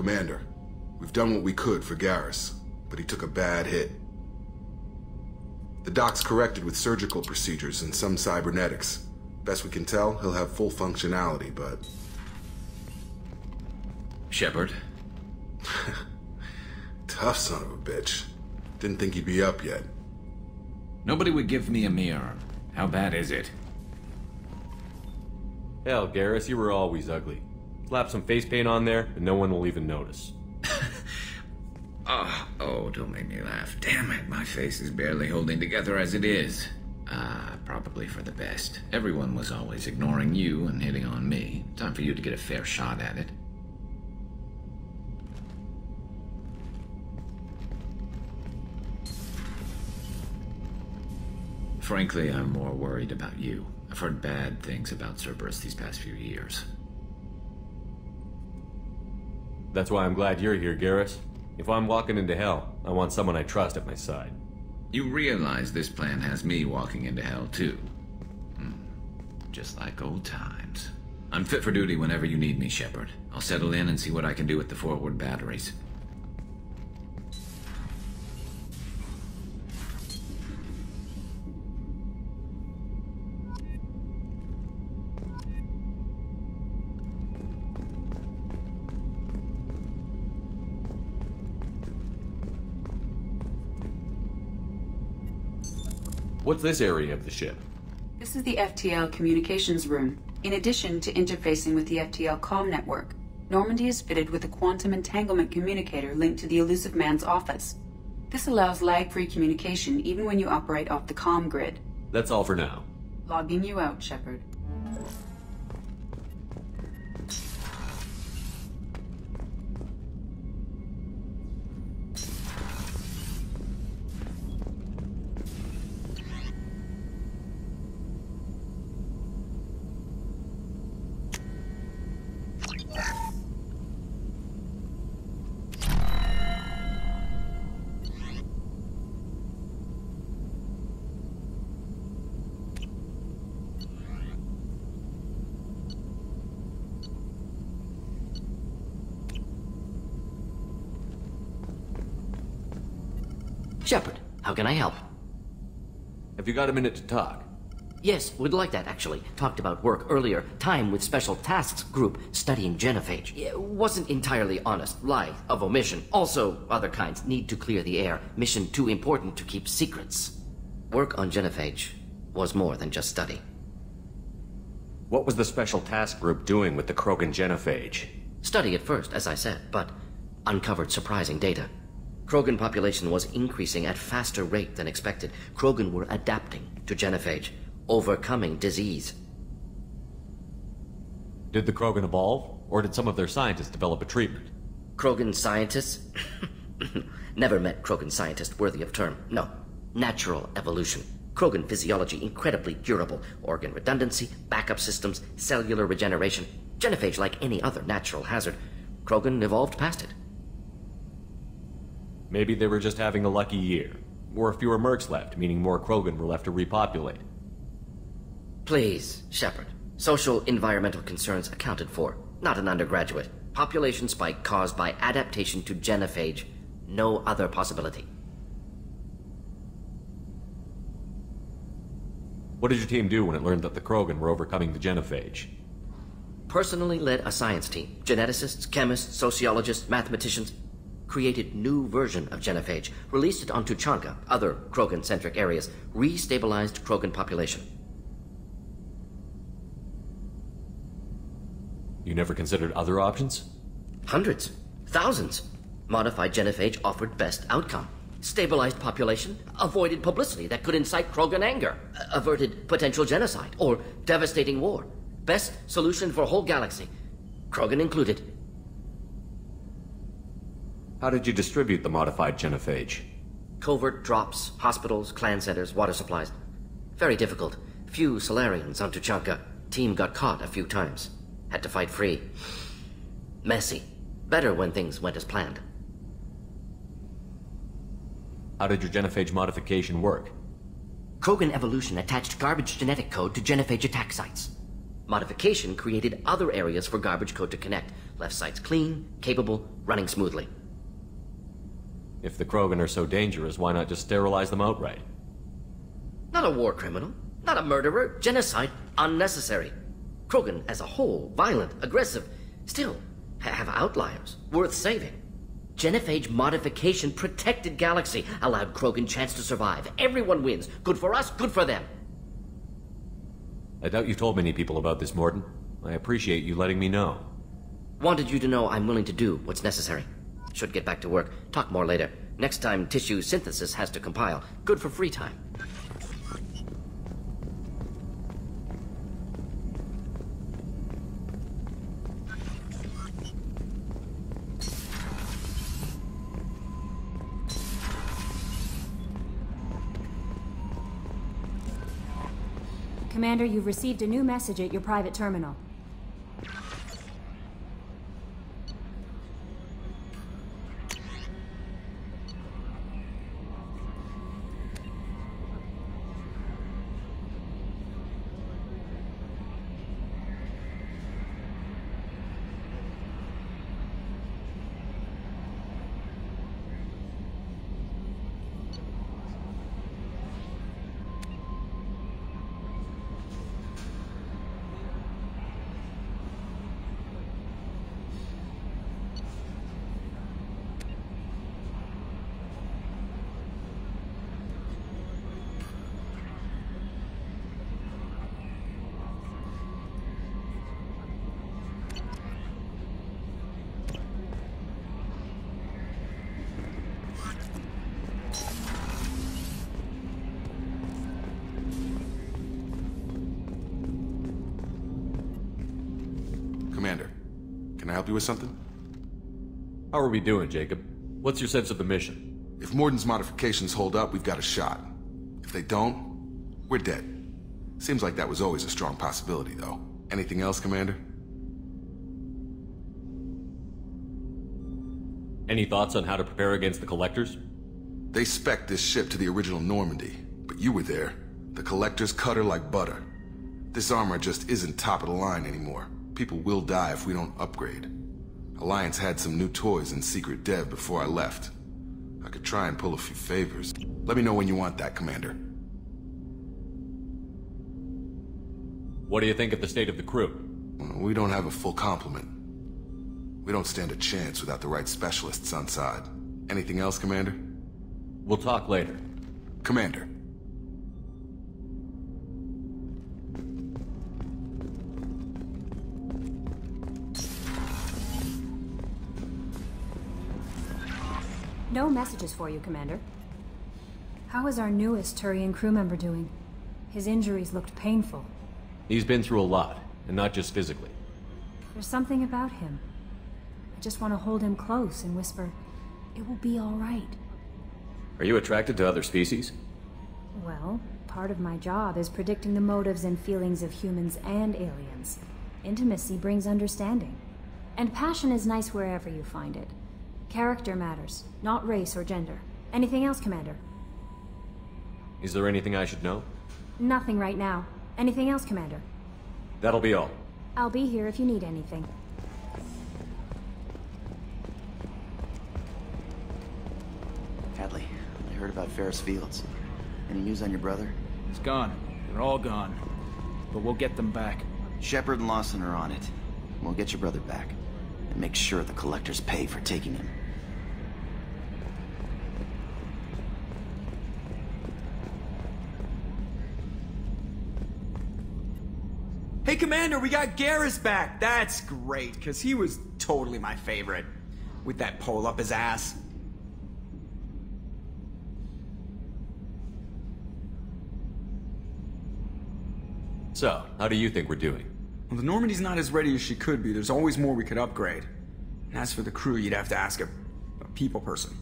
Commander, we've done what we could for Garrus, but he took a bad hit. The doc's corrected with surgical procedures and some cybernetics. Best we can tell, he'll have full functionality, but... Shepard? Tough son of a bitch. Didn't think he'd be up yet. Nobody would give me a mirror. How bad is it? Hell, Garrus, you were always ugly. Slap some face paint on there, and no one will even notice. Oh, don't make me laugh. Damn it, my face is barely holding together as it is. Probably for the best. Everyone was always ignoring you and hitting on me. Time for you to get a fair shot at it. Frankly, I'm more worried about you. I've heard bad things about Cerberus these past few years. That's why I'm glad you're here, Garrus. If I'm walking into hell, I want someone I trust at my side. You realize this plan has me walking into hell, too. Just like old times. I'm fit for duty whenever you need me, Shepard. I'll settle in and see what I can do with the forward batteries. What's this area of the ship? This is the FTL communications room. In addition to interfacing with the FTL comm network, Normandy is fitted with a quantum entanglement communicator linked to the elusive man's office. This allows lag-free communication even when you operate off the comm grid. That's all for now. Logging you out, Shepard. Shepard, how can I help? Have you got a minute to talk? Yes, would like that, actually. Talked about work earlier. Time with Special Tasks Group studying genophage. Wasn't entirely honest. Lie of omission. Also, other kinds. Need to clear the air. Mission too important to keep secrets. Work on genophage was more than just study. What was the Special Task Group doing with the Krogan genophage? Study at first, as I said, but uncovered surprising data. Krogan population was increasing at faster rate than expected. Krogan were adapting to genophage, overcoming disease. Did the Krogan evolve, or did some of their scientists develop a treatment? Krogan scientists? Never met Krogan scientist worthy of term. No. Natural evolution. Krogan physiology incredibly durable. Organ redundancy, backup systems, cellular regeneration. Genophage like any other natural hazard. Krogan evolved past it. Maybe they were just having a lucky year. Or fewer mercs left, meaning more Krogan were left to repopulate. Please, Shepard. Social environmental concerns accounted for. Not an undergraduate. Population spike caused by adaptation to genophage. No other possibility. What did your team do when it learned that the Krogan were overcoming the genophage? Personally led a science team. Geneticists, chemists, sociologists, mathematicians. Created new version of genophage. Released it onto Chanka, other Krogan-centric areas. Restabilized Krogan population. You never considered other options? Hundreds. Thousands. Modified genophage offered best outcome. Stabilized population, avoided publicity that could incite Krogan anger, averted potential genocide or devastating war. Best solution for whole galaxy, Krogan included. How did you distribute the modified genophage? Covert drops, hospitals, clan centers, water supplies. Very difficult. Few Solarians on Tuchanka. Team got caught a few times. Had to fight free. Messy. Better when things went as planned. How did your genophage modification work? Krogan evolution attached garbage genetic code to genophage attack sites. Modification created other areas for garbage code to connect. Left side's clean, capable, running smoothly. If the Krogan are so dangerous, why not just sterilize them outright? Not a war criminal, not a murderer, genocide, unnecessary. Krogan as a whole, violent, aggressive, still have outliers, worth saving. Genophage modification protected Galaxy, allowed Krogan chance to survive. Everyone wins. Good for us, good for them. I doubt you told many people about this, Morton. I appreciate you letting me know. Wanted you to know I'm willing to do what's necessary. Should get back to work. Talk more later. Next time tissue synthesis has to compile. Good for free time. Commander, you've received a new message at your private terminal. Commander, can I help you with something? How are we doing, Jacob? What's your sense of the mission? If Morden's modifications hold up, we've got a shot. If they don't, we're dead. Seems like that was always a strong possibility, though. Anything else, Commander? Any thoughts on how to prepare against the Collectors? They spec'd this ship to the original Normandy, but you were there. The Collectors cut her like butter. This armor just isn't top of the line anymore. People will die if we don't upgrade. Alliance had some new toys in secret dev before I left. I could try and pull a few favors. Let me know when you want that, Commander. What do you think of the state of the crew? We don't have a full complement. We don't stand a chance without the right specialists on side. Anything else, Commander? We'll talk later. Commander. No messages for you, Commander. How is our newest Turian crew member doing? His injuries looked painful. He's been through a lot, and not just physically. There's something about him. I just want to hold him close and whisper, "It will be all right." Are you attracted to other species? Well, part of my job is predicting the motives and feelings of humans and aliens. Intimacy brings understanding. And passion is nice wherever you find it. Character matters, not race or gender. Anything else, Commander? Is there anything I should know? Nothing right now. Anything else, Commander? That'll be all. I'll be here if you need anything. Hadley, I heard about Ferris Fields. Any news on your brother? He's gone. They're all gone. But we'll get them back. Shepard and Lawson are on it. We'll get your brother back. And make sure the Collectors pay for taking him. Hey, Commander, we got Garrus back! That's great, because he was totally my favorite. With that pole up his ass. So, how do you think we're doing? Well, the Normandy's not as ready as she could be. There's always more we could upgrade. And as for the crew, you'd have to ask a people person.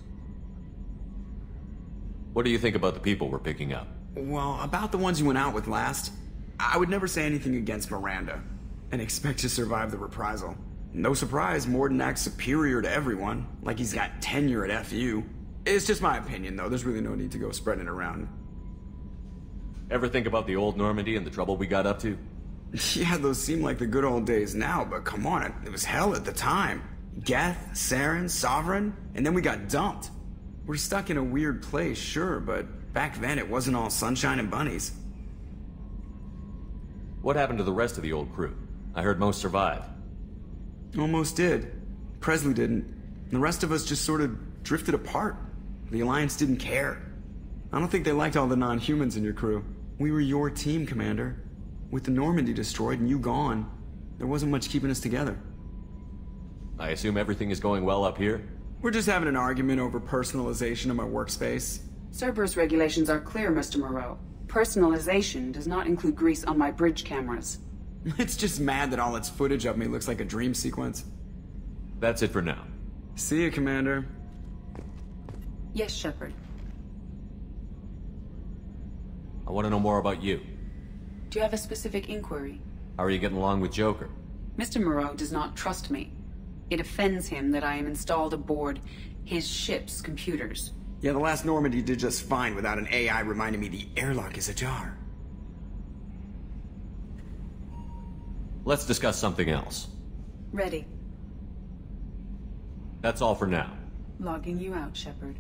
What do you think about the people we're picking up? Well, about the ones you went out with last, I would never say anything against Miranda, and expect to survive the reprisal. No surprise, Morden acts superior to everyone, like he's got tenure at FU. It's just my opinion, though. There's really no need to go spreading it around. Ever think about the old Normandy and the trouble we got up to? Yeah, those seem like the good old days now, but come on, it was hell at the time. Geth, Saren, Sovereign, and then we got dumped. We're stuck in a weird place, sure, but back then it wasn't all sunshine and bunnies. What happened to the rest of the old crew? I heard most survived. Almost did. Presley didn't. The rest of us just sort of drifted apart. The Alliance didn't care. I don't think they liked all the non-humans in your crew. We were your team, Commander. With the Normandy destroyed and you gone, there wasn't much keeping us together. I assume everything is going well up here? We're just having an argument over personalization of my workspace. Cerberus regulations are clear, Mr. Moreau. Personalization does not include grease on my bridge cameras. It's just mad that all its footage of me looks like a dream sequence. That's it for now. See you, Commander. Yes, Shepard. I want to know more about you. Do you have a specific inquiry? How are you getting along with Joker? Mr. Moreau does not trust me. It offends him that I am installed aboard his ship's computers. Yeah, the last Normandy did just fine without an AI reminding me the airlock is ajar. Let's discuss something else. Ready. That's all for now. Logging you out, Shepard.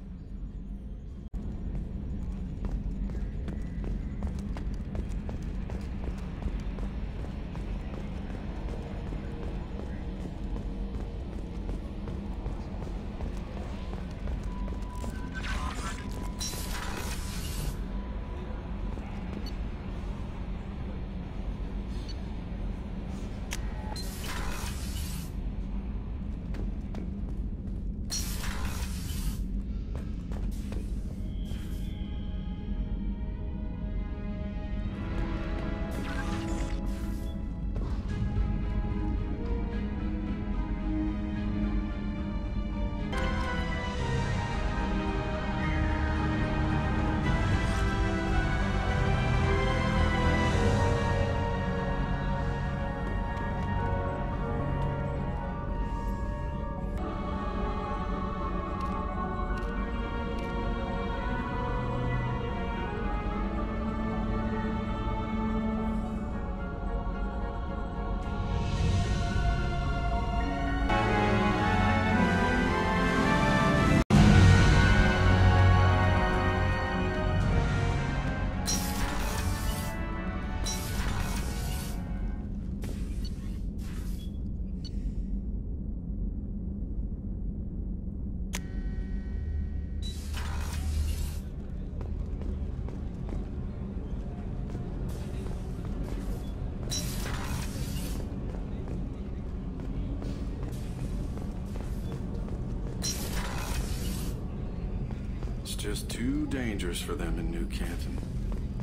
Just too dangerous for them in New Canton.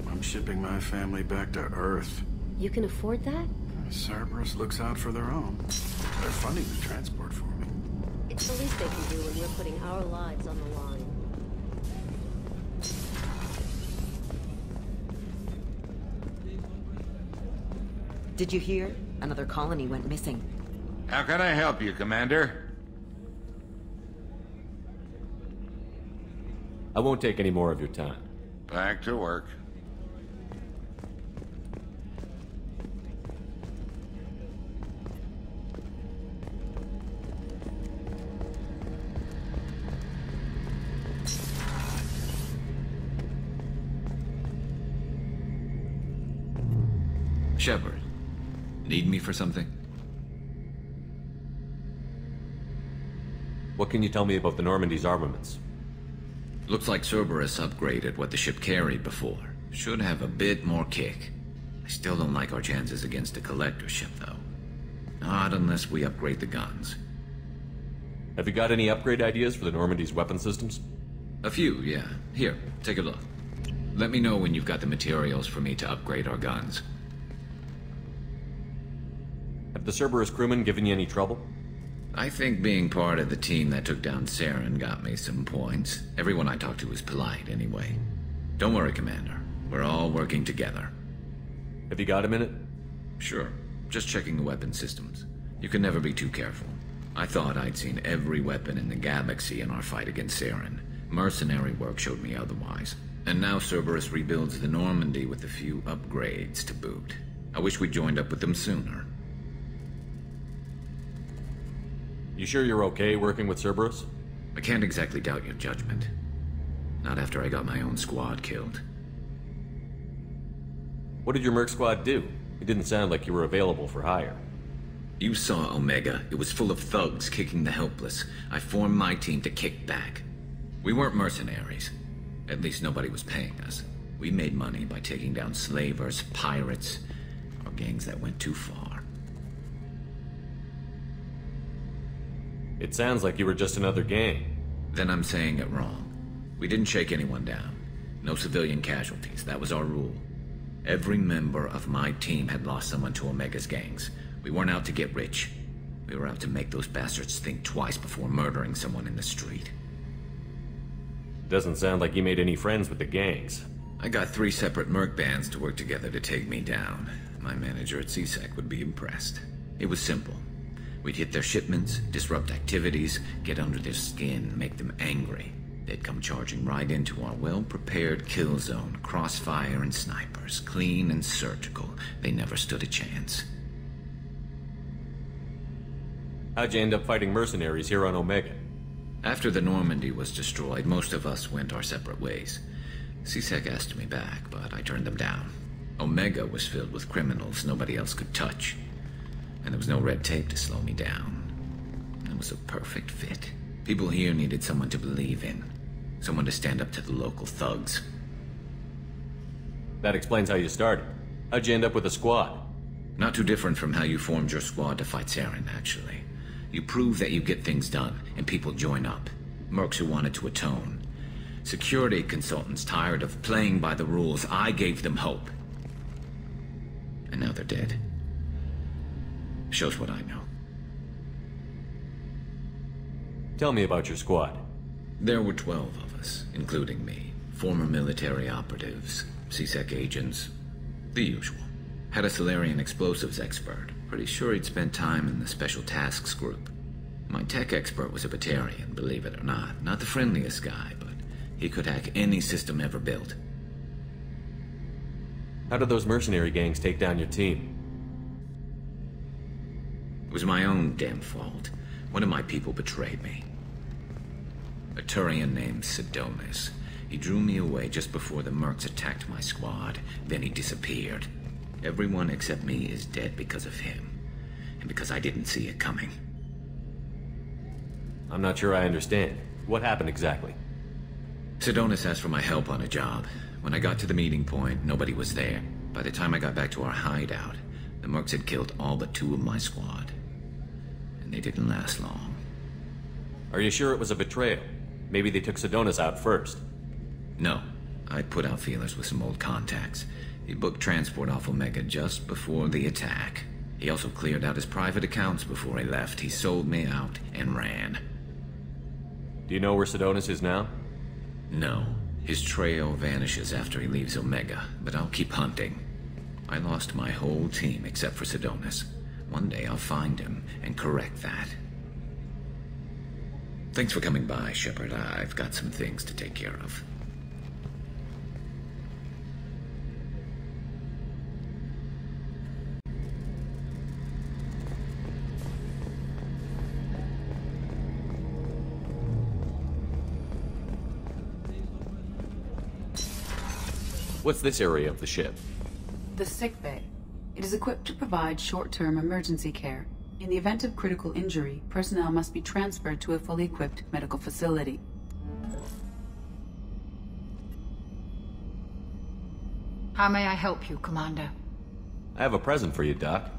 I'm shipping my family back to Earth. You can afford that? Cerberus looks out for their own. They're funding the transport for me. It's the least they can do when we're putting our lives on the line. Did you hear? Another colony went missing. How can I help you, Commander? I won't take any more of your time. Back to work. Shepard, need me for something? What can you tell me about the Normandy's armaments? Looks like Cerberus upgraded what the ship carried before. Should have a bit more kick. I still don't like our chances against a collector ship, though. Not unless we upgrade the guns. Have you got any upgrade ideas for the Normandy's weapon systems? A few, yeah. Here, take a look. Let me know when you've got the materials for me to upgrade our guns. Have the Cerberus crewmen given you any trouble? I think being part of the team that took down Saren got me some points. Everyone I talked to was polite, anyway. Don't worry, Commander. We're all working together. Have you got a minute? Sure. Just checking the weapon systems. You can never be too careful. I thought I'd seen every weapon in the galaxy in our fight against Saren. Mercenary work showed me otherwise. And now Cerberus rebuilds the Normandy with a few upgrades to boot. I wish we'd joined up with them sooner. You sure you're okay working with Cerberus? I can't exactly doubt your judgment. Not after I got my own squad killed. What did your merc squad do? It didn't sound like you were available for hire. You saw Omega. It was full of thugs kicking the helpless. I formed my team to kick back. We weren't mercenaries. At least nobody was paying us. We made money by taking down slavers, pirates, or gangs that went too far. It sounds like you were just another gang. Then I'm saying it wrong. We didn't shake anyone down. No civilian casualties. That was our rule. Every member of my team had lost someone to Omega's gangs. We weren't out to get rich. We were out to make those bastards think twice before murdering someone in the street. Doesn't sound like you made any friends with the gangs. I got 3 separate merc bands to work together to take me down. My manager at CSEC would be impressed. It was simple. We'd hit their shipments, disrupt activities, get under their skin, make them angry. They'd come charging right into our well-prepared kill zone, crossfire and snipers, clean and surgical. They never stood a chance. How'd you end up fighting mercenaries here on Omega? After the Normandy was destroyed, most of us went our separate ways. CSEC asked me back, but I turned them down. Omega was filled with criminals nobody else could touch. And there was no red tape to slow me down. It was a perfect fit. People here needed someone to believe in. Someone to stand up to the local thugs. That explains how you started. How'd you end up with a squad? Not too different from how you formed your squad to fight Saren, actually. You prove that you get things done, and people join up. Mercs who wanted to atone. Security consultants tired of playing by the rules. I gave them hope. And now they're dead. Shows what I know. Tell me about your squad. There were 12 of us, including me. Former military operatives, CSEC agents, the usual. Had a Solarian explosives expert. Pretty sure he'd spent time in the Special Tasks group. My tech expert was a Batarian, believe it or not. Not the friendliest guy, but he could hack any system ever built. How did those mercenary gangs take down your team? It was my own damn fault. One of my people betrayed me. A Turian named Sidonis. He drew me away just before the mercs attacked my squad. Then he disappeared. Everyone except me is dead because of him. And because I didn't see it coming. I'm not sure I understand. What happened exactly? Sidonis asked for my help on a job. When I got to the meeting point, nobody was there. By the time I got back to our hideout, the mercs had killed all but 2 of my squad. And they didn't last long. Are you sure it was a betrayal? Maybe they took Sidonis out first. No. I put out feelers with some old contacts. He booked transport off Omega just before the attack. He also cleared out his private accounts before he left. He sold me out and ran. Do you know where Sidonis is now? No. His trail vanishes after he leaves Omega, but I'll keep hunting. I lost my whole team except for Sidonis. One day I'll find him and correct that. Thanks for coming by, Shepard. I've got some things to take care of. What's this area of the ship? The sick bay. It is equipped to provide short-term emergency care. In the event of critical injury, personnel must be transferred to a fully equipped medical facility. How may I help you, Commander? I have a present for you, Doc.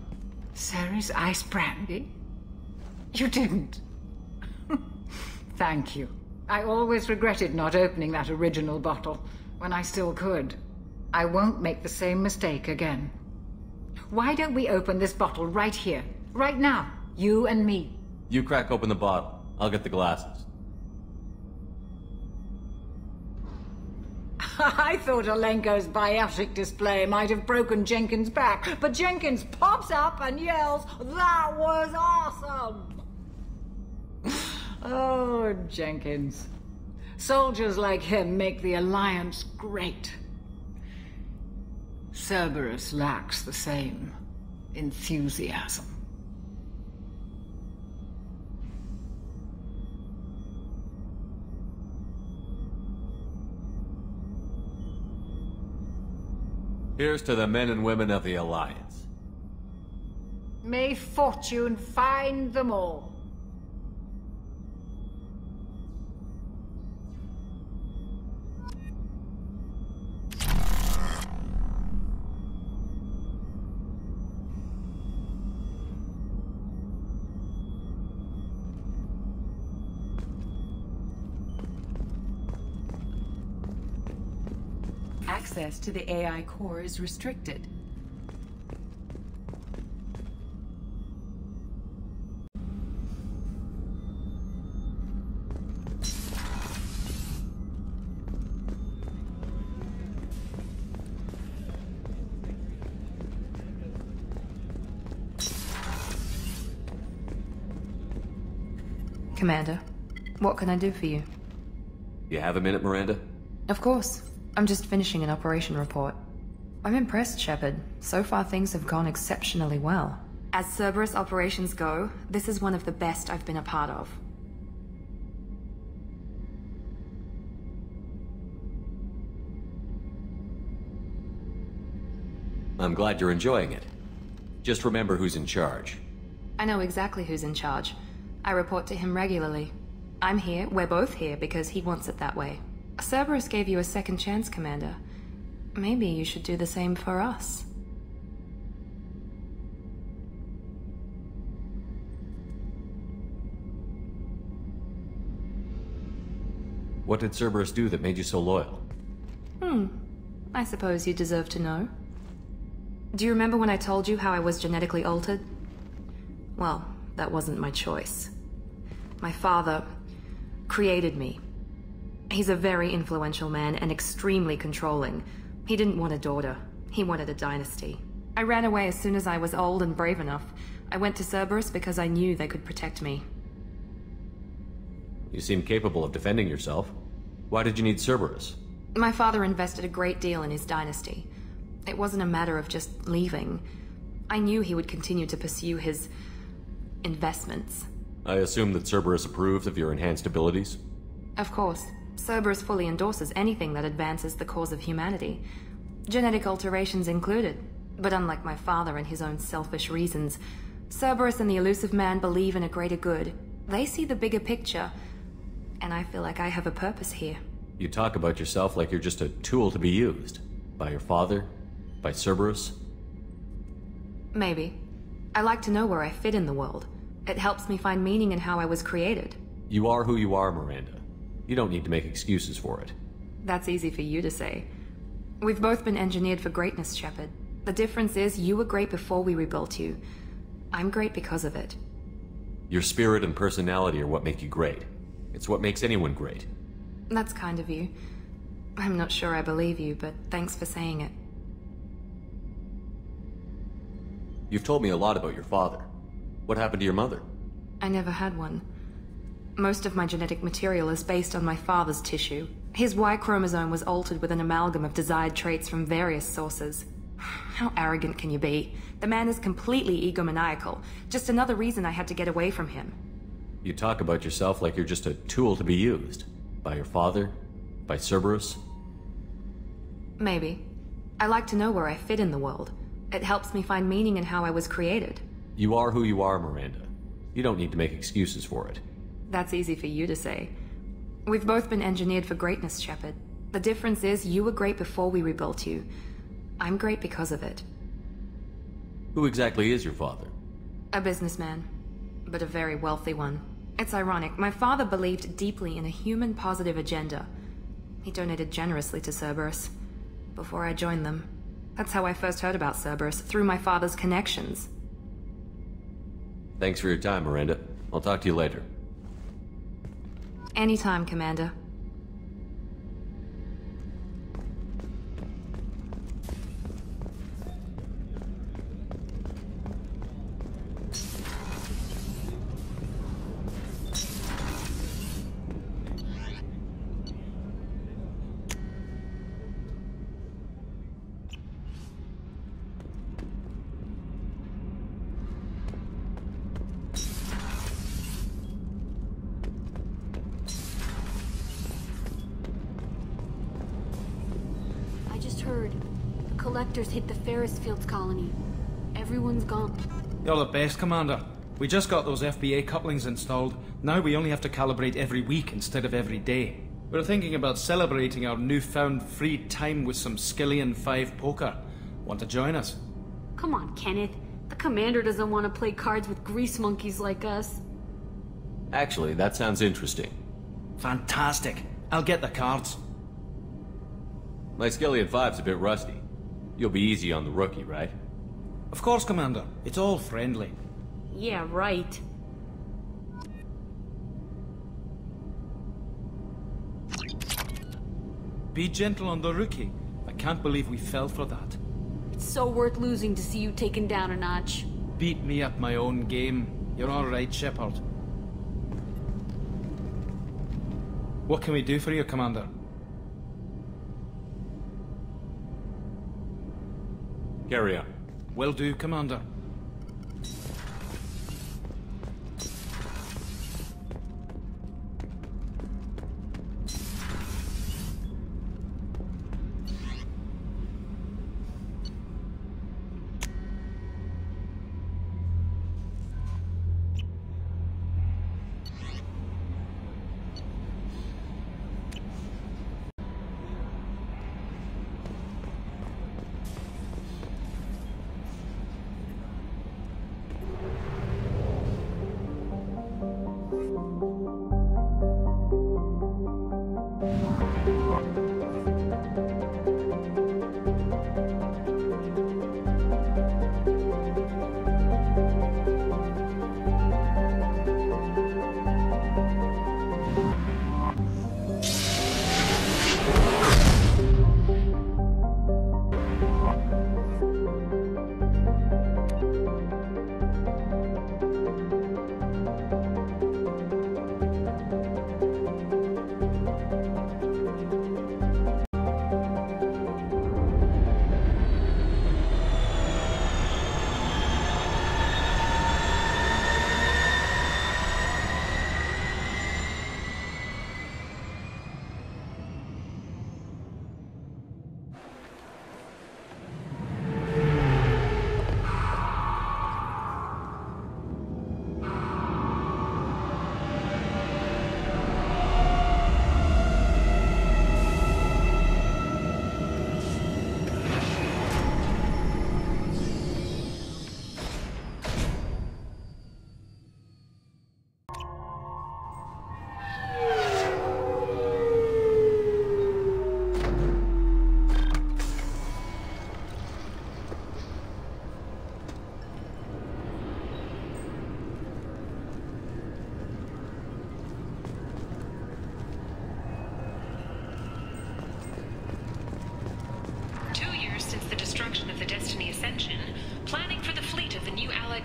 Ceres ice brandy? You didn't. Thank you. I always regretted not opening that original bottle when I still could. I won't make the same mistake again. Why don't we open this bottle right here, right now, you and me? You crack open the bottle. I'll get the glasses. I thought Alenko's biotic display might have broken Jenkins' back, but Jenkins pops up and yells, "That was awesome!" Oh, Jenkins. Soldiers like him make the Alliance great. Cerberus lacks the same enthusiasm. Here's to the men and women of the Alliance. May fortune find them all. Access to the AI core is restricted. Commander, what can I do for you? You have a minute, Miranda? Of course. I'm just finishing an operation report. I'm impressed, Shepard. So far things have gone exceptionally well. As Cerberus operations go, this is one of the best I've been a part of. I'm glad you're enjoying it. Just remember who's in charge. I know exactly who's in charge. I report to him regularly. I'm here, we're both here, because he wants it that way. Cerberus gave you a second chance, Commander. Maybe you should do the same for us. What did Cerberus do that made you so loyal? I suppose you deserve to know. Do you remember when I told you how I was genetically altered? Well, that wasn't my choice. My father created me. He's a very influential man and extremely controlling. He didn't want a daughter. He wanted a dynasty. I ran away as soon as I was old and brave enough. I went to Cerberus because I knew they could protect me. You seem capable of defending yourself. Why did you need Cerberus? My father invested a great deal in his dynasty. It wasn't a matter of just leaving. I knew he would continue to pursue his investments. I assume that Cerberus approved of your enhanced abilities? Of course. Cerberus fully endorses anything that advances the cause of humanity. Genetic alterations included. But unlike my father and his own selfish reasons, Cerberus and the Elusive Man believe in a greater good. They see the bigger picture, and I feel like I have a purpose here. You talk about yourself like you're just a tool to be used. By your father? By Cerberus? Maybe. I like to know where I fit in the world. It helps me find meaning in how I was created. You are who you are, Miranda. You don't need to make excuses for it. That's easy for you to say. We've both been engineered for greatness, Shepard. The difference is you were great before we rebuilt you. I'm great because of it. Your spirit and personality are what make you great. It's what makes anyone great. That's kind of you. I'm not sure I believe you, but thanks for saying it. You've told me a lot about your father. What happened to your mother? I never had one. Most of my genetic material is based on my father's tissue. His Y chromosome was altered with an amalgam of desired traits from various sources. How arrogant can you be? The man is completely egomaniacal. Just another reason I had to get away from him. You talk about yourself like you're just a tool to be used. By your father? By Cerberus? Maybe. I like to know where I fit in the world. It helps me find meaning in how I was created. You are who you are, Miranda. You don't need to make excuses for it. That's easy for you to say. We've both been engineered for greatness, Shepard. The difference is you were great before we rebuilt you. I'm great because of it. Who exactly is your father? A businessman, but a very wealthy one. It's ironic. My father believed deeply in a human-positive agenda. He donated generously to Cerberus before I joined them. That's how I first heard about Cerberus, through my father's connections. Thanks for your time, Miranda. I'll talk to you later. Anytime, Commander. just heard. The collectors hit the Ferris Fields colony. Everyone's gone. You're the best, Commander. We just got those FBA couplings installed. Now we only have to calibrate every week instead of every day. We're thinking about celebrating our newfound free time with some Skillian 5 poker. Want to join us? Come on, Kenneth. The commander doesn't want to play cards with grease monkeys like us. Actually, that sounds interesting. Fantastic. I'll get the cards. My Skillian 5's a bit rusty. You'll be easy on the rookie, right? Of course, Commander. It's all friendly. Yeah, right. Be gentle on the rookie. I can't believe we fell for that. It's so worth losing to see you taken down a notch. Beat me at my own game. You're all right, Shepard. What can we do for you, Commander? Carry on. Will do, Commander.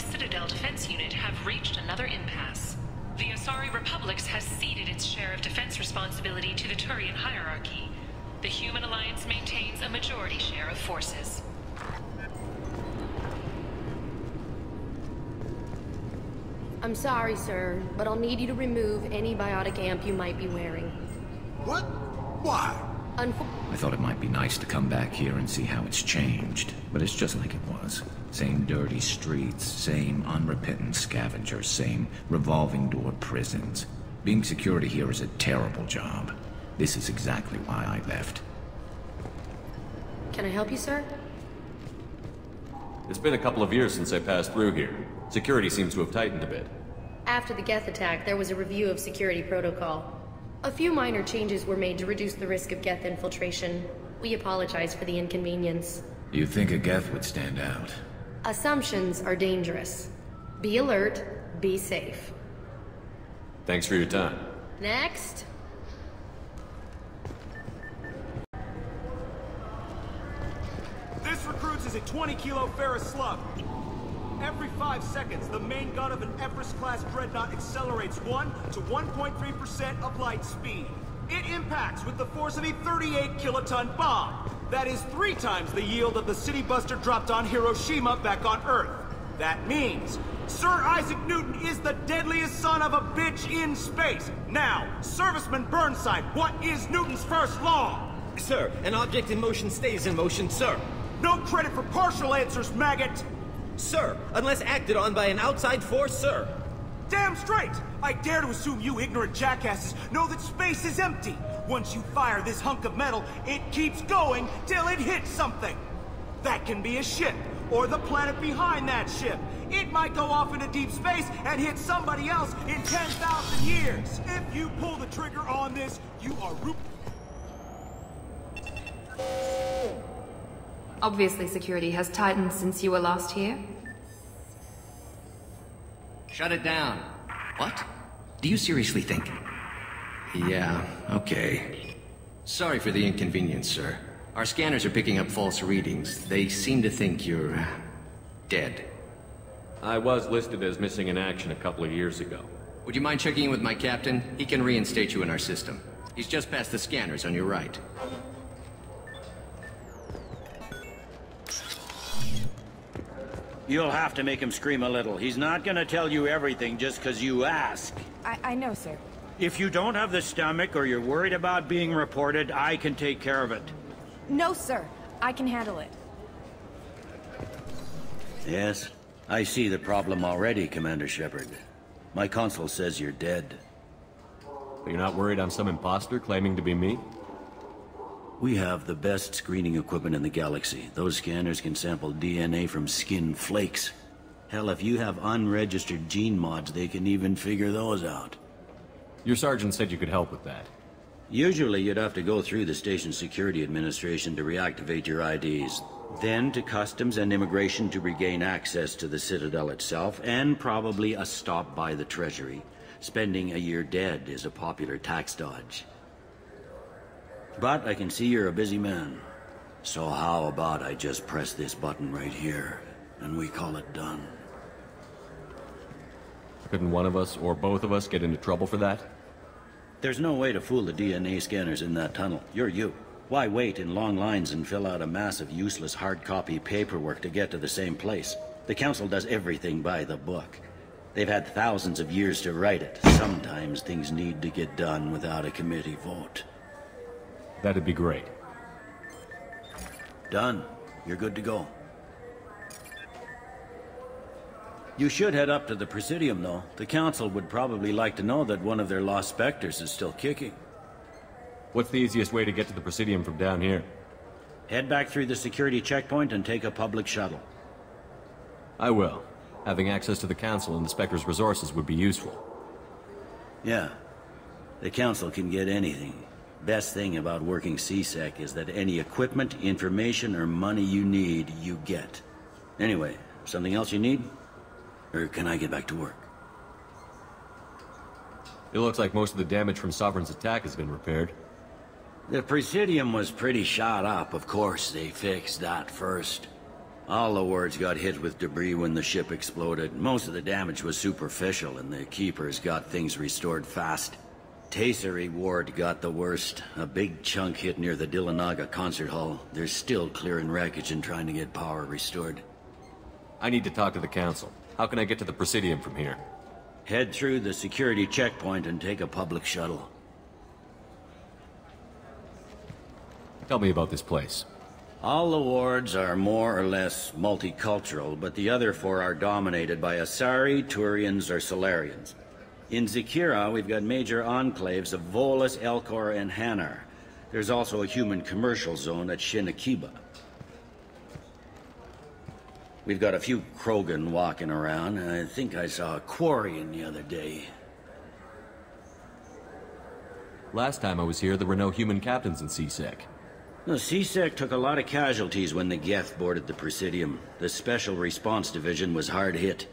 Citadel defense unit have reached another impasse. The Asari Republics has ceded its share of defense responsibility to the Turian hierarchy. The Human Alliance maintains a majority share of forces. I'm sorry, sir, but I'll need you to remove any biotic amp you might be wearing. What? Why? I thought it might be nice to come back here and see how it's changed, but it's just like it was. Same dirty streets, same unrepentant scavengers, same revolving door prisons. Being security here is a terrible job. This is exactly why I left. Can I help you, sir? It's been a couple of years since I passed through here. Security seems to have tightened a bit. After the Geth attack, there was a review of security protocol. A few minor changes were made to reduce the risk of Geth infiltration. We apologize for the inconvenience. You think a Geth would stand out? Assumptions are dangerous. Be alert, be safe. Thanks for your time. Next. This recruits is a 20-kilo Ferris slug. Every 5 seconds, the main gun of an Everest-class dreadnought accelerates 1 to 1.3% of light speed. It impacts with the force of a 38-kiloton bomb. That is 3 times the yield of the city buster dropped on Hiroshima back on Earth. That means Sir Isaac Newton is the deadliest son of a bitch in space. Now, Serviceman Burnside, what is Newton's first law? Sir, an object in motion stays in motion, sir. No credit for partial answers, maggot! Sir, unless acted on by an outside force, sir. Damn straight! I dare to assume you ignorant jackasses know that space is empty. Once you fire this hunk of metal, it keeps going till it hits something. That can be a ship, or the planet behind that ship. It might go off into deep space and hit somebody else in 10,000 years. If you pull the trigger on this, you are Obviously, security has tightened since you were last here. Shut it down. What? Do you seriously think? Yeah, okay. Sorry for the inconvenience, sir. Our scanners are picking up false readings. They seem to think you're... dead. I was listed as missing in action a couple of years ago. Would you mind checking in with my captain? He can reinstate you in our system. He's just past the scanners on your right. You'll have to make him scream a little. He's not gonna tell you everything just because you ask. I know, sir. If you don't have the stomach or you're worried about being reported, I can take care of it. No, sir. I can handle it. Yes, I see the problem already, Commander Shepard. My console says you're dead. You're not worried I'm some imposter claiming to be me? We have the best screening equipment in the galaxy. Those scanners can sample DNA from skin flakes. Hell, if you have unregistered gene mods, they can even figure those out. Your sergeant said you could help with that. Usually you'd have to go through the station security administration to reactivate your IDs. Then to customs and immigration to regain access to the Citadel itself, and probably a stop by the Treasury. Spending a year dead is a popular tax dodge. But I can see you're a busy man. So how about I just press this button right here, and we call it done? Couldn't one of us, or both of us, get into trouble for that? There's no way to fool the DNA scanners in that tunnel. You're you. Why wait in long lines and fill out a massive useless hard copy paperwork to get to the same place? The Council does everything by the book. They've had thousands of years to write it. Sometimes things need to get done without a committee vote. That'd be great. Done. You're good to go. You should head up to the Presidium, though. The Council would probably like to know that one of their lost specters is still kicking. What's the easiest way to get to the Presidium from down here? Head back through the security checkpoint and take a public shuttle. I will. Having access to the Council and the Spectre's resources would be useful. Yeah. The Council can get anything. Best thing about working CSEC is that any equipment, information, or money you need, you get. Anyway, something else you need? Or can I get back to work? It looks like most of the damage from Sovereign's attack has been repaired. The Presidium was pretty shot up, of course. They fixed that first. All the wards got hit with debris when the ship exploded. Most of the damage was superficial, and the Keepers got things restored fast. Tasery Ward got the worst. A big chunk hit near the Dillanaga concert hall. They're still clearing wreckage and trying to get power restored. I need to talk to the Council. How can I get to the Presidium from here? Head through the security checkpoint and take a public shuttle. Tell me about this place. All the wards are more or less multicultural, but the other four are dominated by Asari, Turians, or Solarians. In Zakira, we've got major enclaves of Volus, Elcor, and Hanar. There's also a human commercial zone at Shinakiba. We've got a few Krogan walking around. I think I saw a Quarian the other day. Last time I was here, there were no human captains in CSEC. The CSEC took a lot of casualties when the Geth boarded the Presidium. The Special Response Division was hard hit.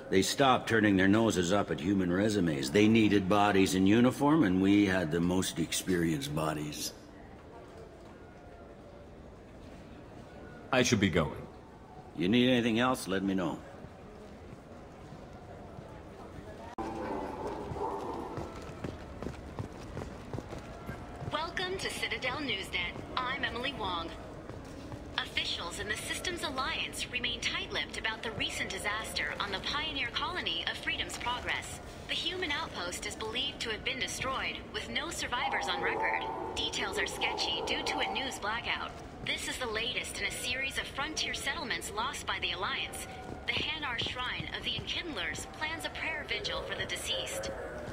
They stopped turning their noses up at human resumes. They needed bodies in uniform, and we had the most experienced bodies. I should be going. You need anything else, let me know. Welcome to Citadel Newsnet. I'm Emily Wong. Officials in the Systems Alliance remain tight-lipped about the recent disaster on the pioneer colony of Freedom's Progress. The human outpost is believed to have been destroyed, with no survivors on record. Details are sketchy due to a news blackout. This is the latest in a series of frontier settlements lost by the Alliance. The Hanar Shrine of the Enkindlers plans a prayer vigil for the deceased.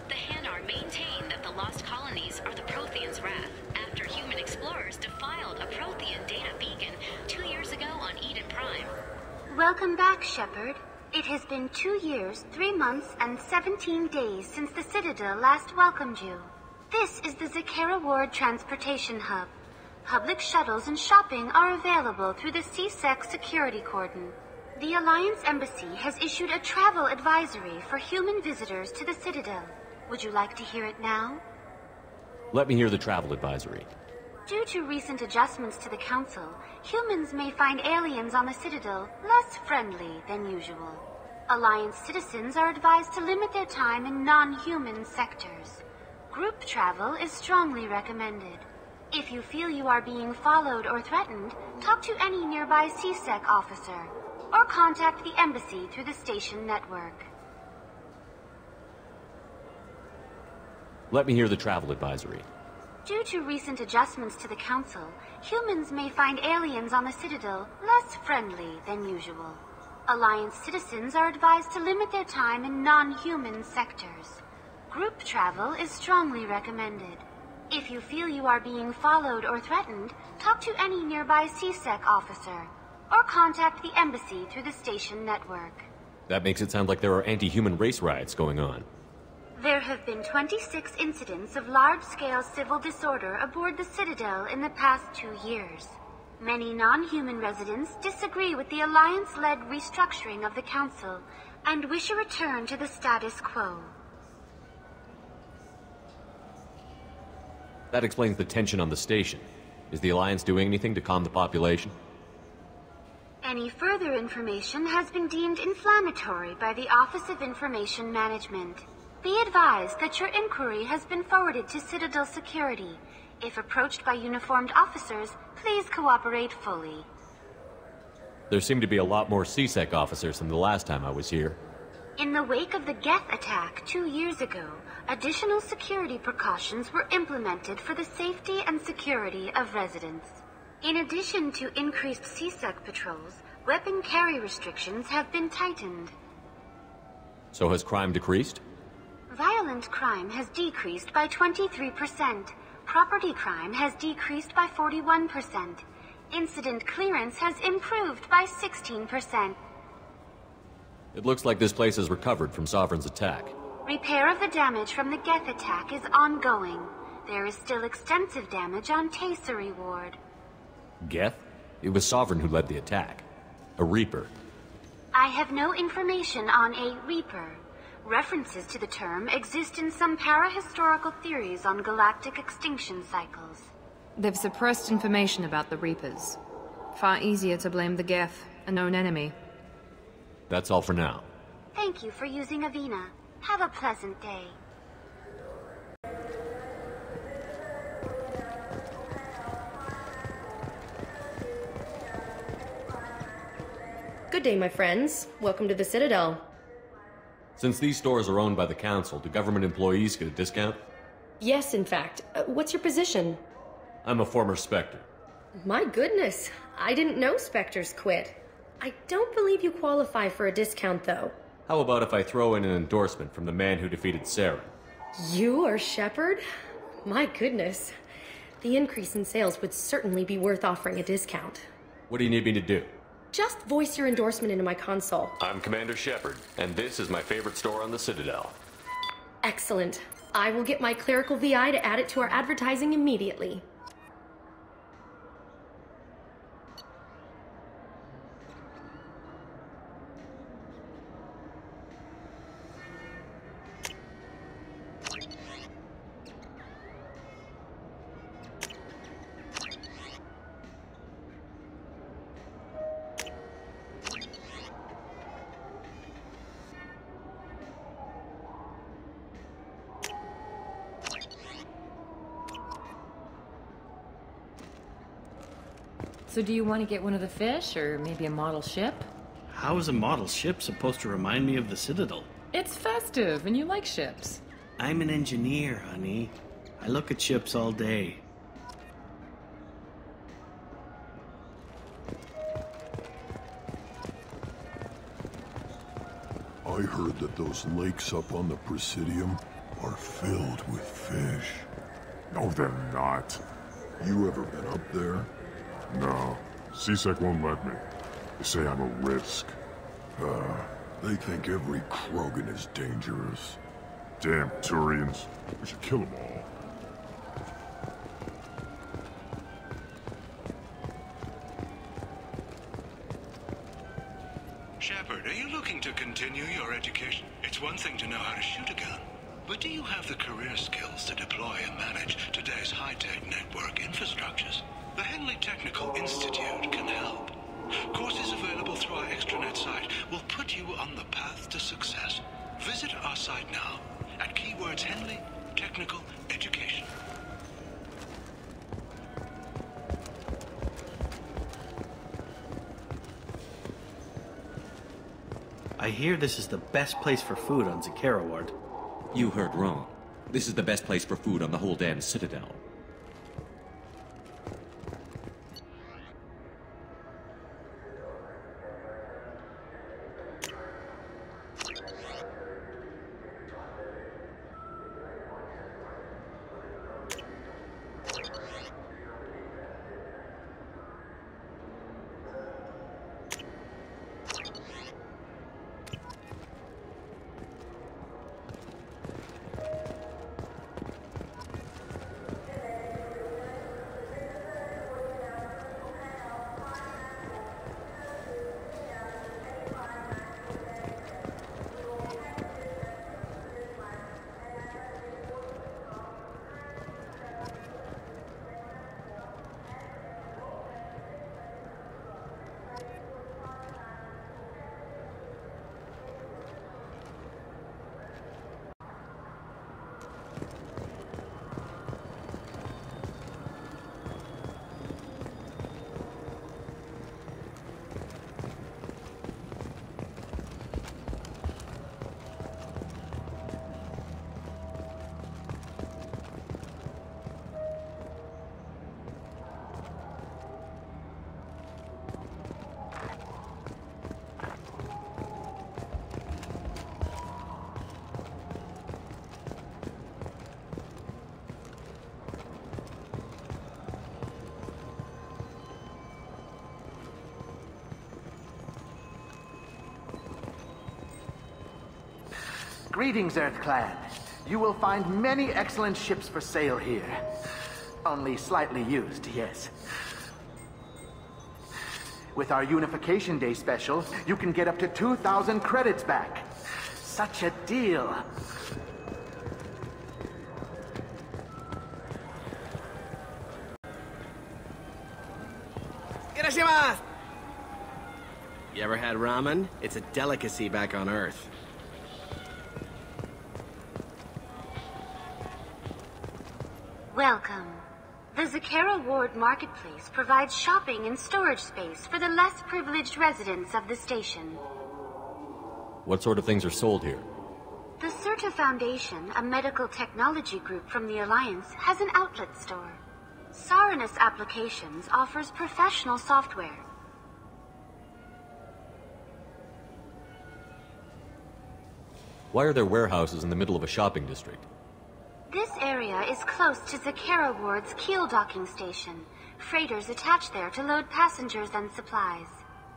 The Hanar maintain that the lost colonies are the Protheans' wrath, after human explorers defiled a Prothean data beacon 2 years ago on Eden Prime. Welcome back, Shepard. It has been 2 years, 3 months, and 17 days since the Citadel last welcomed you. This is the Zakera Ward Transportation Hub. Public shuttles and shopping are available through the CSEC security cordon. The Alliance Embassy has issued a travel advisory for human visitors to the Citadel. Would you like to hear it now? Let me hear the travel advisory. Due to recent adjustments to the Council, humans may find aliens on the Citadel less friendly than usual. Alliance citizens are advised to limit their time in non-human sectors. Group travel is strongly recommended. If you feel you are being followed or threatened, talk to any nearby CSEC officer, or contact the Embassy through the station network. Let me hear the travel advisory. Due to recent adjustments to the Council, humans may find aliens on the Citadel less friendly than usual. Alliance citizens are advised to limit their time in non-human sectors. Group travel is strongly recommended. If you feel you are being followed or threatened, talk to any nearby CSEC officer, or contact the Embassy through the station network. That makes it sound like there are anti-human race riots going on. There have been 26 incidents of large-scale civil disorder aboard the Citadel in the past 2 years. Many non-human residents disagree with the Alliance-led restructuring of the Council and wish a return to the status quo. That explains the tension on the station. Is the Alliance doing anything to calm the population? Any further information has been deemed inflammatory by the Office of Information Management. Be advised that your inquiry has been forwarded to Citadel Security. If approached by uniformed officers, please cooperate fully. There seem to be a lot more CSEC officers than the last time I was here. In the wake of the Geth attack 2 years ago, additional security precautions were implemented for the safety and security of residents. In addition to increased CSEC patrols, weapon carry restrictions have been tightened. So has crime decreased? Violent crime has decreased by 23%. Property crime has decreased by 41%. Incident clearance has improved by 16%. It looks like this place has recovered from Sovereign's attack. Repair of the damage from the Geth attack is ongoing. There is still extensive damage on Tasery Ward. Geth? It was Sovereign who led the attack. A Reaper. I have no information on a Reaper. References to the term exist in some parahistorical theories on galactic extinction cycles. They've suppressed information about the Reapers. Far easier to blame the Geth, a known enemy. That's all for now. Thank you for using Avina. Have a pleasant day. Good day, my friends. Welcome to the Citadel. Since these stores are owned by the Council, do government employees get a discount? Yes, in fact. What's your position? I'm a former Spectre. My goodness. I didn't know Spectres quit. I don't believe you qualify for a discount, though. How about if I throw in an endorsement from the man who defeated Saren? You are Shepard? My goodness. The increase in sales would certainly be worth offering a discount. What do you need me to do? Just voice your endorsement into my console. I'm Commander Shepard, and this is my favorite store on the Citadel. Excellent. I will get my clerical VI to add it to our advertising immediately. So do you want to get one of the fish, or maybe a model ship? How is a model ship supposed to remind me of the Citadel? It's festive, and you like ships. I'm an engineer, honey. I look at ships all day. I heard that those lakes up on the Presidium are filled with fish. No, they're not. You ever been up there? No. CSEC won't let me. They say I'm a risk. They think every Krogan is dangerous. Damn Turians. We should kill them all. Shepard, are you looking to continue your education? It's one thing to know how to shoot a gun, but do you have the career skills to deploy and manage today's high-tech network infrastructures? The Henley Technical Institute can help. Courses available through our extranet site will put you on the path to success. Visit our site now at keywords Henley Technical Education. I hear this is the best place for food on Zakera Ward. You heard wrong. This is the best place for food on the whole damn Citadel. Greetings, Earth-clad. You will find many excellent ships for sale here. Only slightly used, yes. With our Unification Day special, you can get up to 2,000 credits back. Such a deal. Irashimasu! You ever had ramen? It's a delicacy back on Earth. Welcome. The Zakera Ward Marketplace provides shopping and storage space for the less privileged residents of the station. What sort of things are sold here? The Certa Foundation, a medical technology group from the Alliance, has an outlet store. Saranus Applications offers professional software. Why are there warehouses in the middle of a shopping district? This area is close to Zakera Ward's keel docking station. Freighters attach there to load passengers and supplies.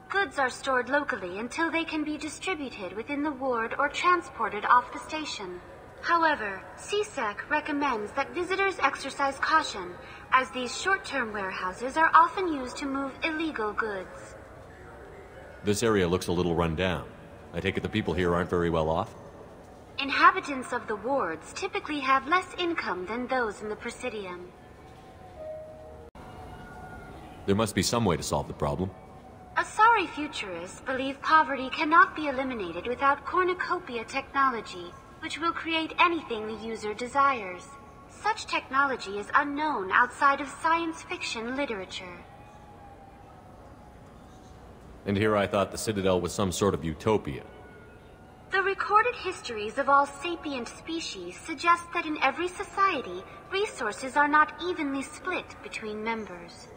Goods are stored locally until they can be distributed within the ward or transported off the station. However, CSEC recommends that visitors exercise caution, as these short-term warehouses are often used to move illegal goods. This area looks a little run down. I take it the people here aren't very well off? Inhabitants of the wards typically have less income than those in the Presidium. There must be some way to solve the problem. Asari futurists believe poverty cannot be eliminated without cornucopia technology, which will create anything the user desires. Such technology is unknown outside of science fiction literature. And here I thought the Citadel was some sort of utopia. The recorded histories of all sapient species suggest that in every society, resources are not evenly split between members.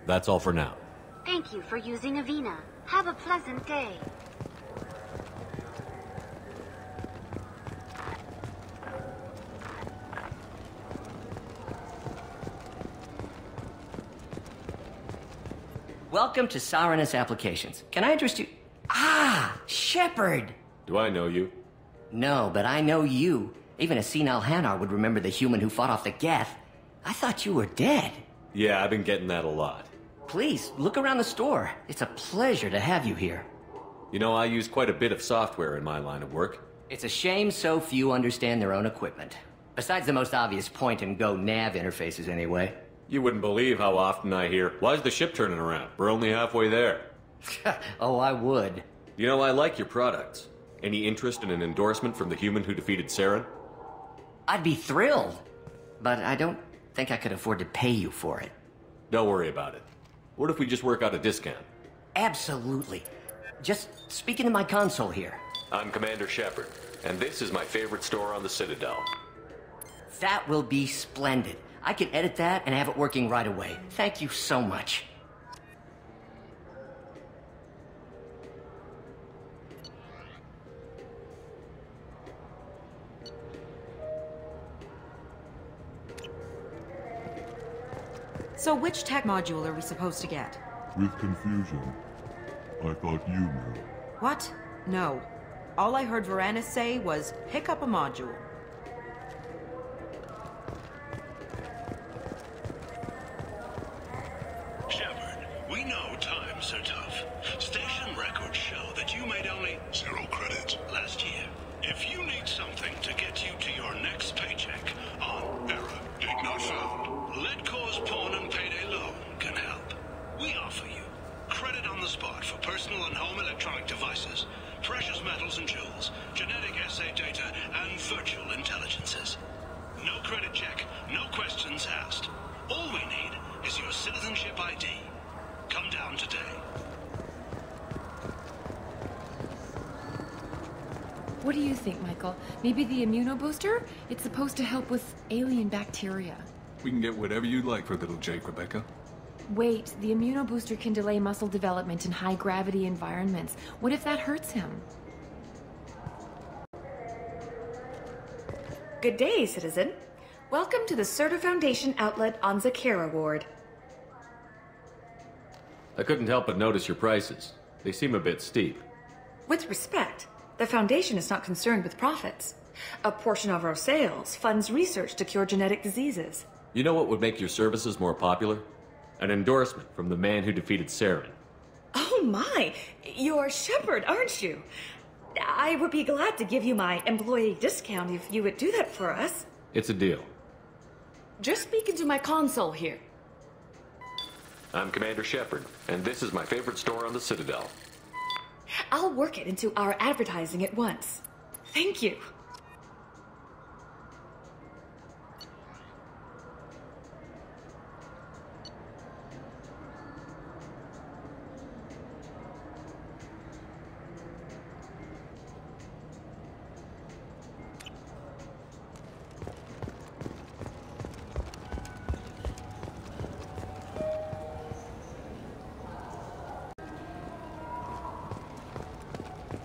That's all for now. Thank you for using Avina. Have a pleasant day. Welcome to Sirenus Applications. Can I address you? Ah, Shepard! Do I know you? No, but I know you. Even a senile Hanar would remember the human who fought off the Geth. I thought you were dead. Yeah, I've been getting that a lot. Please, look around the store. It's a pleasure to have you here. You know, I use quite a bit of software in my line of work. It's a shame so few understand their own equipment. Besides the most obvious point-and-go nav interfaces, anyway. You wouldn't believe how often I hear, "Why's the ship turning around? We're only halfway there." Oh, I would. You know, I like your products. Any interest in an endorsement from the human who defeated Saren? I'd be thrilled. But I don't think I could afford to pay you for it. Don't worry about it. What if we just work out a discount? Absolutely. Just speak into my console here. I'm Commander Shepard, and this is my favorite store on the Citadel. That will be splendid. I can edit that and have it working right away. Thank you so much. So which tech module are we supposed to get? With confusion. I thought you knew. What? No. All I heard Varanus say was, pick up a module. Shepard, we know times are tough. Station records show that you made only 0 credits last year. If you need something to get you to your next paycheck on error, dig not found, Let Cause Pawn and Payday Loan can help. We offer you credit on the spot for personal and home electronic devices, precious metals and jewels, genetic assay data, and virtual intelligences. No credit check, no questions asked. All we need is your citizenship ID. Come down today. What do you think, Michael? Maybe the immunobooster? It's supposed to help with alien bacteria. We can get whatever you'd like for little Jake, Rebecca. Wait, the immunobooster can delay muscle development in high-gravity environments. What if that hurts him? Good day, citizen. Welcome to the Certa Foundation outlet on Zakera Ward. I couldn't help but notice your prices. They seem a bit steep. With respect, the Foundation is not concerned with profits. A portion of our sales funds research to cure genetic diseases. You know what would make your services more popular? An endorsement from the man who defeated Saren. Oh my! You're Shepard, aren't you? I would be glad to give you my employee discount if you would do that for us. It's a deal. Just speak into my console here. I'm Commander Shepard, and this is my favorite store on the Citadel. I'll work it into our advertising at once. Thank you.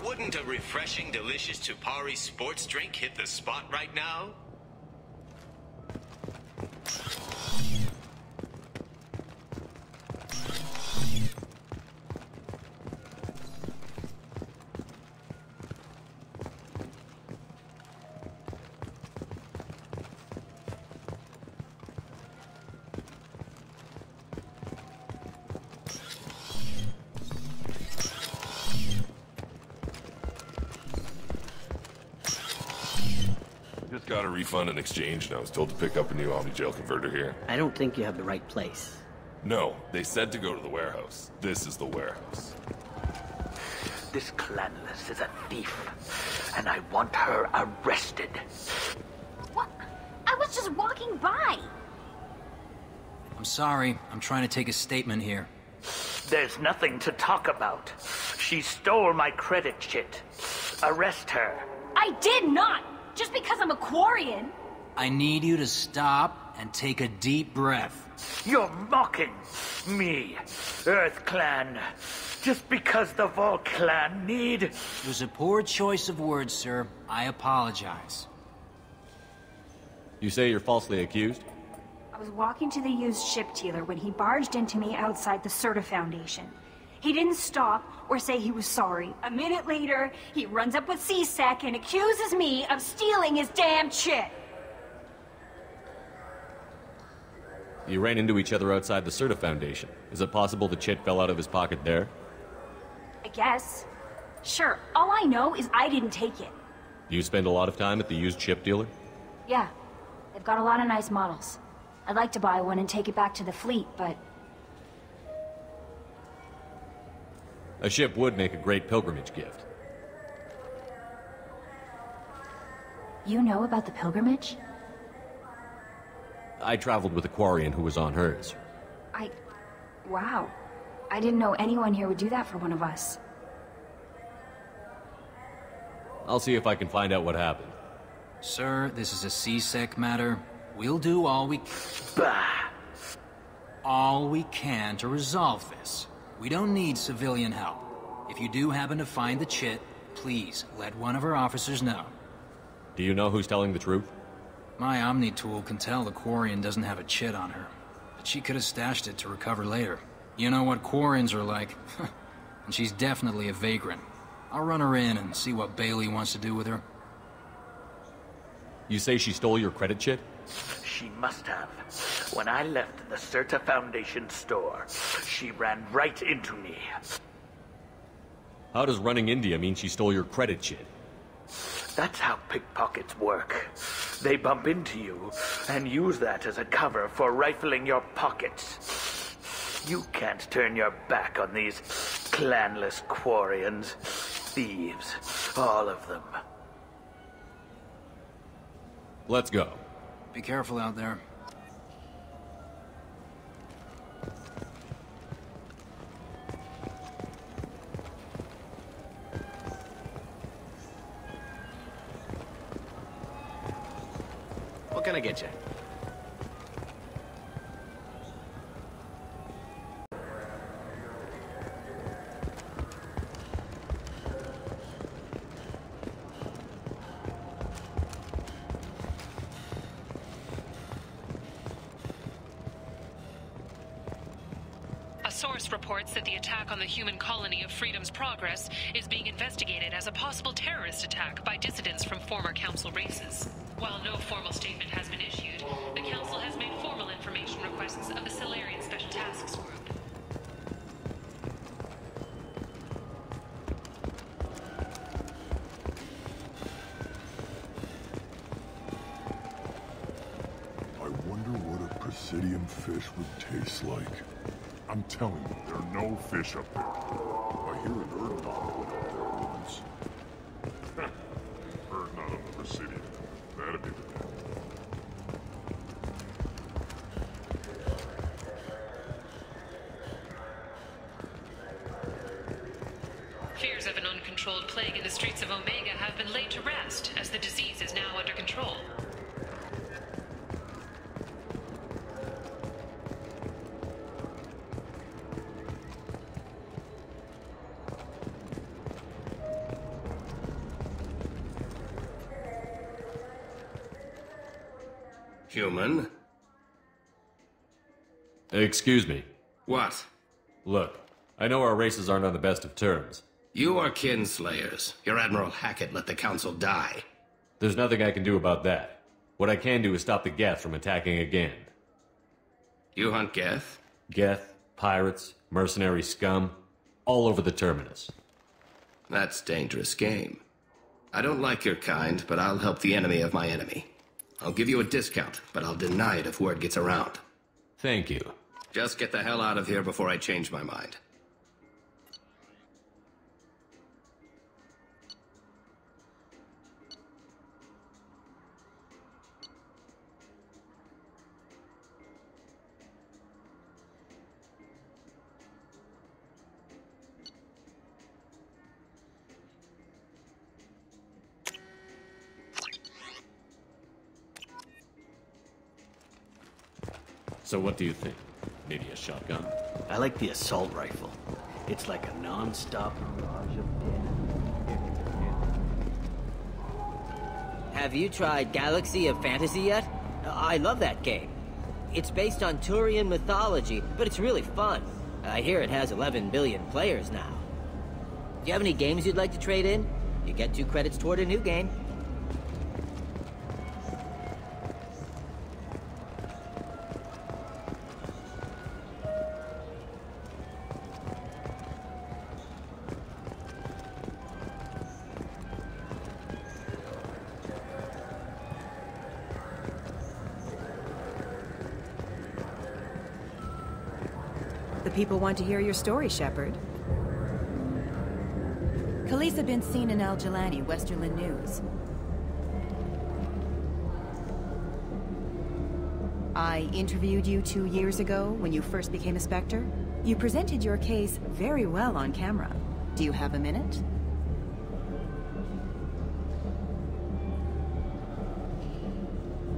Wouldn't a refreshing, delicious Tupari sports drink hit the spot right now? Just got a refund and exchange, and I was told to pick up a new Omni-Jail converter here. I don't think you have the right place. No, they said to go to the warehouse. This is the warehouse. This clanless is a thief, and I want her arrested. What? I was just walking by. I'm sorry. I'm trying to take a statement here. There's nothing to talk about. She stole my credit chit. Arrest her. I did not! Just because I'm a Quarian! I need you to stop and take a deep breath. You're mocking me, Earth Clan. Just because the Vol Clan need... It was a poor choice of words, sir. I apologize. You say you're falsely accused? I was walking to the used ship dealer when he barged into me outside the Serta Foundation. He didn't stop or say he was sorry. A minute later, he runs up with C-Sec and accuses me of stealing his damn chit. You ran into each other outside the Serta Foundation. Is it possible the chit fell out of his pocket there? I guess. Sure, all I know is I didn't take it. You spend a lot of time at the used ship dealer? Yeah, they've got a lot of nice models. I'd like to buy one and take it back to the fleet, but... A ship would make a great pilgrimage gift. You know about the pilgrimage? I traveled with a Quarian who was on hers. Wow. I didn't know anyone here would do that for one of us. I'll see if I can find out what happened. Sir, this is a C-Sec matter. We'll do all we can to resolve this. We don't need civilian help. If you do happen to find the chit, please let one of our officers know. Do you know who's telling the truth? My Omni tool can tell the Quarian doesn't have a chit on her, but she could have stashed it to recover later. You know what Quarians are like, and she's definitely a vagrant. I'll run her in and see what Bailey wants to do with her. You say she stole your credit chit? She must have. When I left the Serta Foundation store, she ran right into me. How does running into you mean she stole your credit chit? That's how pickpockets work. They bump into you and use that as a cover for rifling your pockets. You can't turn your back on these clanless Quarians. Thieves, all of them. Let's go. Be careful out there. What can I get you? A source reports that the attack on the human colony of Freedom's Progress is being investigated as a possible terrorist attack by dissidents from former Council races. While no formal statement has been issued, the Council has made formal information requests of the Solarian Special Tasks Group. I wonder what a Presidium fish would taste like. I'm telling you, there are no fish up there. I hear an Erdnot went up there once. Erdnot on the Presidium. That'd be the name. Fears of an uncontrolled plague in the streets of Omega have been laid to rest, as the disease is now under control. Human? Excuse me. What? Look, I know our races aren't on the best of terms. You are kinslayers. Your Admiral Hackett let the Council die. There's nothing I can do about that. What I can do is stop the Geth from attacking again. You hunt Geth? Geth, pirates, mercenary scum, all over the Terminus. That's dangerous game. I don't like your kind, but I'll help the enemy of my enemy. I'll give you a discount, but I'll deny it if word gets around. Thank you. Just get the hell out of here before I change my mind. So what do you think? Maybe a shotgun? I like the assault rifle. It's like a non-stop barrage of Have you tried Galaxy of Fantasy yet? I love that game. It's based on Turian mythology, but it's really fun. I hear it has 11 billion players now. Do you have any games you'd like to trade in? You get 2 credits toward a new game. People want to hear your story, Shepard. Khaleesa been seen in Al Jelani, Westerland News. I interviewed you 2 years ago when you first became a Spectre. You presented your case very well on camera. Do you have a minute?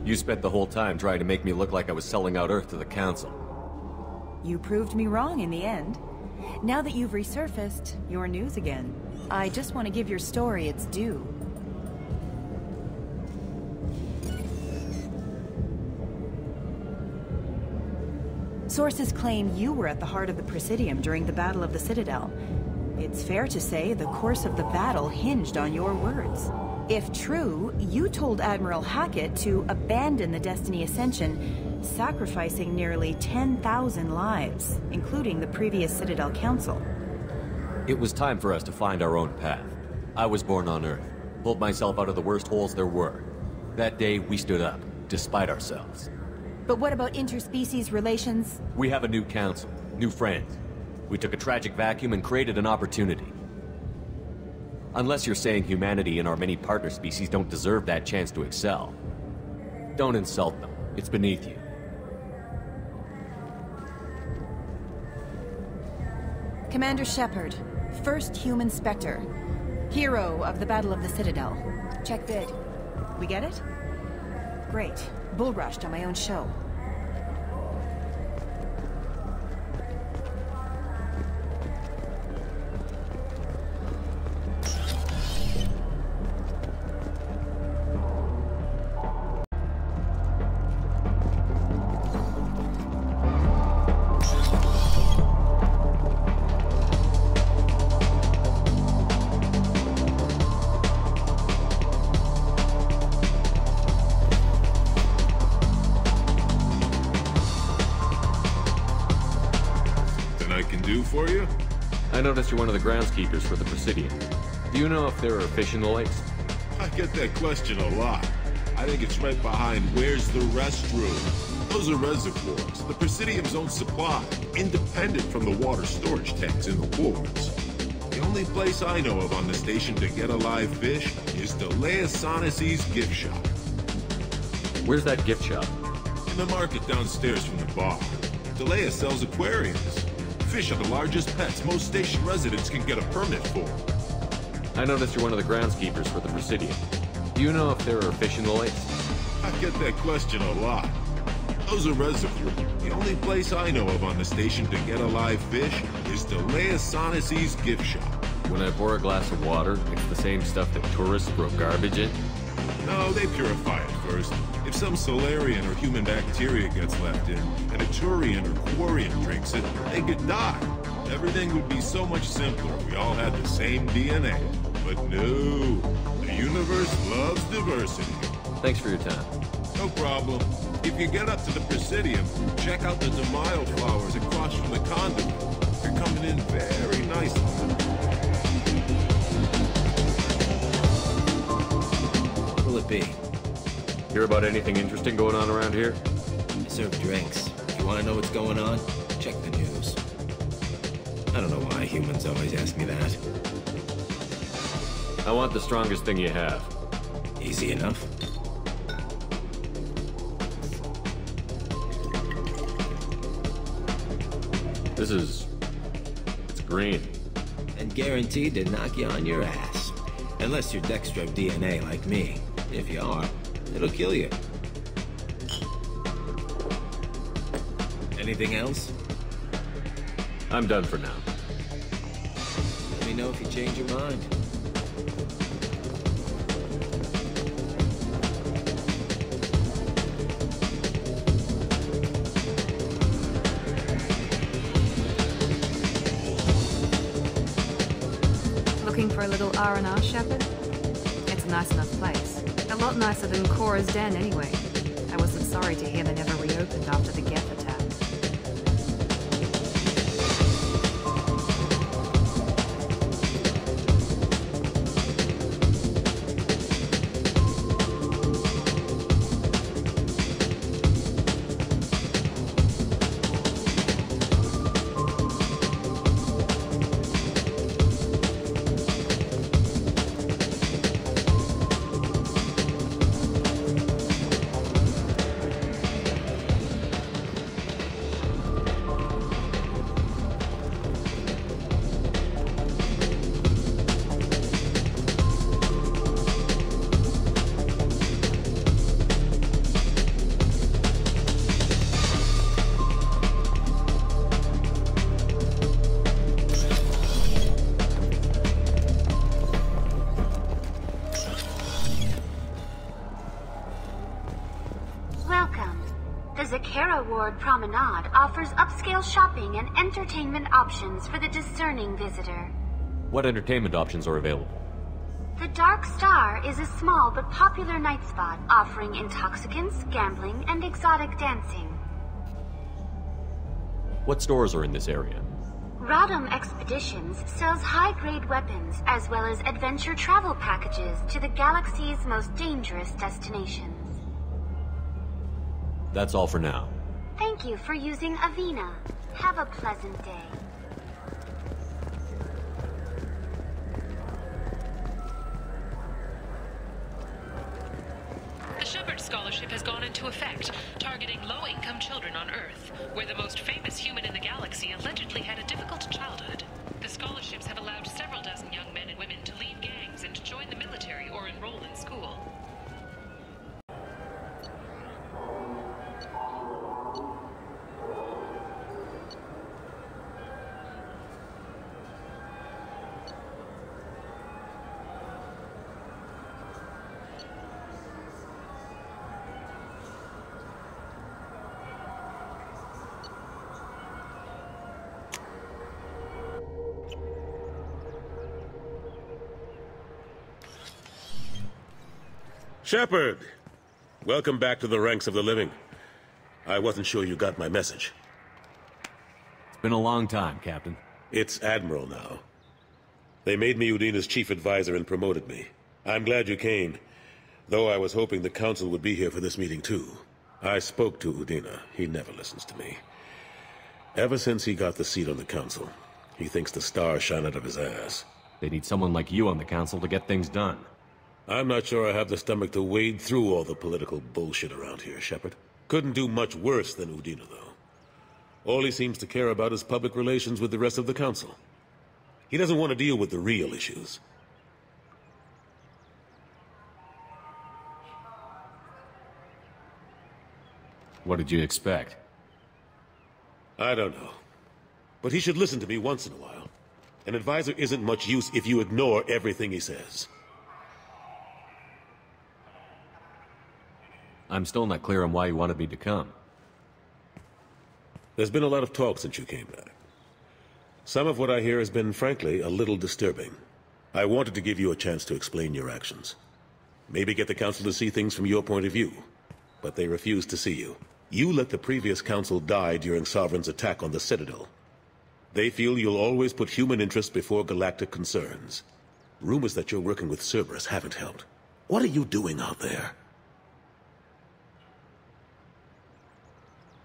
You spent the whole time trying to make me look like I was selling out Earth to the Council. You proved me wrong in the end. Now that you've resurfaced, you're news again. I just want to give your story its due. Sources claim you were at the heart of the Presidium during the Battle of the Citadel. It's fair to say the course of the battle hinged on your words. If true, you told Admiral Hackett to abandon the Destiny Ascension, sacrificing nearly 10,000 lives, including the previous Citadel Council. It was time for us to find our own path. I was born on Earth, pulled myself out of the worst holes there were. That day, we stood up, despite ourselves. But what about interspecies relations? We have a new council, new friends. We took a tragic vacuum and created an opportunity. Unless you're saying humanity and our many partner species don't deserve that chance to excel. Don't insult them. It's beneath you. Commander Shepard, first human Spectre. Hero of the Battle of the Citadel. Check vid. We get it? Great. Bull rushed on my own show. For you? I noticed you're one of the groundskeepers for the Presidium. Do you know if there are fish in the lakes? I get that question a lot. I think it's right behind where's the restroom. Those are reservoirs, the Presidium's own supply, independent from the water storage tanks in the wards. The only place I know of on the station to get a live fish is Delea Sonesi's gift shop. Where's that gift shop? In the market downstairs from the bar. Delea sells aquariums. Fish are the largest pets most station residents can get a permit for. I noticed you're one of the groundskeepers for the Presidium. Do you know if there are fish in the lakes? I get that question a lot. Those are reservoirs. The only place I know of on the station to get a live fish is Delea Sonesi's gift shop. When I pour a glass of water, it's the same stuff that tourists throw garbage in? No, they purify it first. If some Solarian or human bacteria gets left in, and a Turian or Quarian drinks it, they could die. Everything would be so much simpler if we all had the same DNA. But no, the universe loves diversity. Thanks for your time. No problem. If you get up to the Presidium, check out the Demaio flowers across from the conduit. They're coming in very nicely. What will it be? Hear about anything interesting going on around here? I serve drinks. If you want to know what's going on, check the news. I don't know why humans always ask me that. I want the strongest thing you have. Easy enough. It's green. And guaranteed to knock you on your ass. Unless you're Dextro DNA like me. If you are, it'll kill you. Anything else? I'm done for now. Let me know if you change your mind. Looking for a little R&R, Shepard? It's a nice enough place. A lot nicer than Cora's den, anyway. I wasn't sorry to hear they never reopened after the Geth attack. Promenade offers upscale shopping and entertainment options for the discerning visitor. What entertainment options are available? The Dark Star is a small but popular night spot offering intoxicants, gambling, and exotic dancing. What stores are in this area? Rodham Expeditions sells high-grade weapons as well as adventure travel packages to the galaxy's most dangerous destinations. That's all for now. Thank you for using Avina. Have a pleasant day. The Shepard Scholarship has gone into effect, targeting low-income children on Earth, where the most famous human in the galaxy allegedly had a difficult childhood. The scholarships have allowed several dozen young men and women to leave gangs and join the military or enroll in school. Shepard! Welcome back to the ranks of the living. I wasn't sure you got my message. It's been a long time, Captain. It's Admiral now. They made me Udina's chief advisor and promoted me. I'm glad you came, though I was hoping the Council would be here for this meeting too. I spoke to Udina. He never listens to me. Ever since he got the seat on the Council, he thinks the stars shine out of his ass. They need someone like you on the Council to get things done. I'm not sure I have the stomach to wade through all the political bullshit around here, Shepard. Couldn't do much worse than Udina, though. All he seems to care about is public relations with the rest of the Council. He doesn't want to deal with the real issues. What did you expect? I don't know. But he should listen to me once in a while. An advisor isn't much use if you ignore everything he says. I'm still not clear on why you wanted me to come. There's been a lot of talk since you came back. Some of what I hear has been, frankly, a little disturbing. I wanted to give you a chance to explain your actions. Maybe get the Council to see things from your point of view. But they refused to see you. You let the previous Council die during Sovereign's attack on the Citadel. They feel you'll always put human interests before galactic concerns. Rumors that you're working with Cerberus haven't helped. What are you doing out there?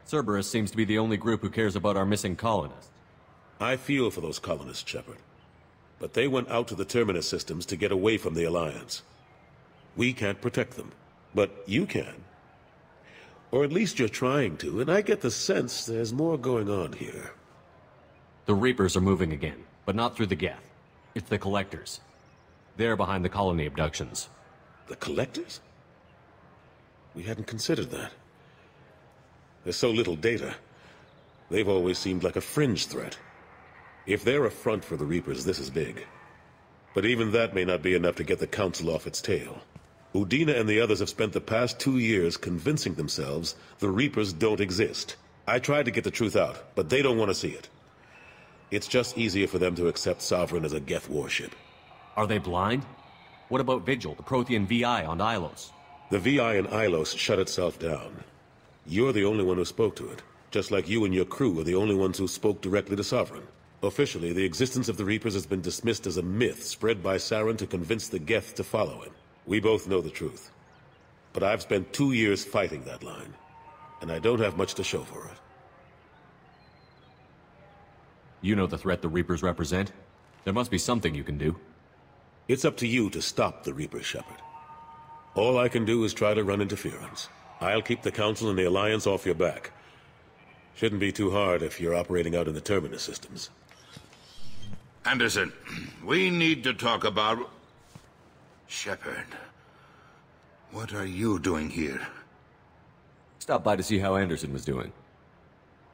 Cerberus seems to be the only group who cares about our missing colonists. I feel for those colonists, Shepard. But they went out to the Terminus systems to get away from the Alliance. We can't protect them, but you can. Or at least you're trying to, and I get the sense there's more going on here. The Reapers are moving again, but not through the Geth. It's the Collectors. They're behind the colony abductions. The Collectors? We hadn't considered that. There's so little data. They've always seemed like a fringe threat. If they're a front for the Reapers, this is big. But even that may not be enough to get the Council off its tail. Udina and the others have spent the past 2 years convincing themselves the Reapers don't exist. I tried to get the truth out, but they don't want to see it. It's just easier for them to accept Sovereign as a Geth warship. Are they blind? What about Vigil, the Prothean VI on Ilos? The VI on Ilos shut itself down. You're the only one who spoke to it, just like you and your crew are the only ones who spoke directly to Sovereign. Officially, the existence of the Reapers has been dismissed as a myth spread by Saren to convince the Geth to follow him. We both know the truth. But I've spent 2 years fighting that line, and I don't have much to show for it. You know the threat the Reapers represent? There must be something you can do. It's up to you to stop the Reapers, Shepard. All I can do is try to run interference. I'll keep the Council and the Alliance off your back. Shouldn't be too hard if you're operating out in the Terminus systems. Anderson, we need to talk about... Shepard, what are you doing here? Stopped by to see how Anderson was doing.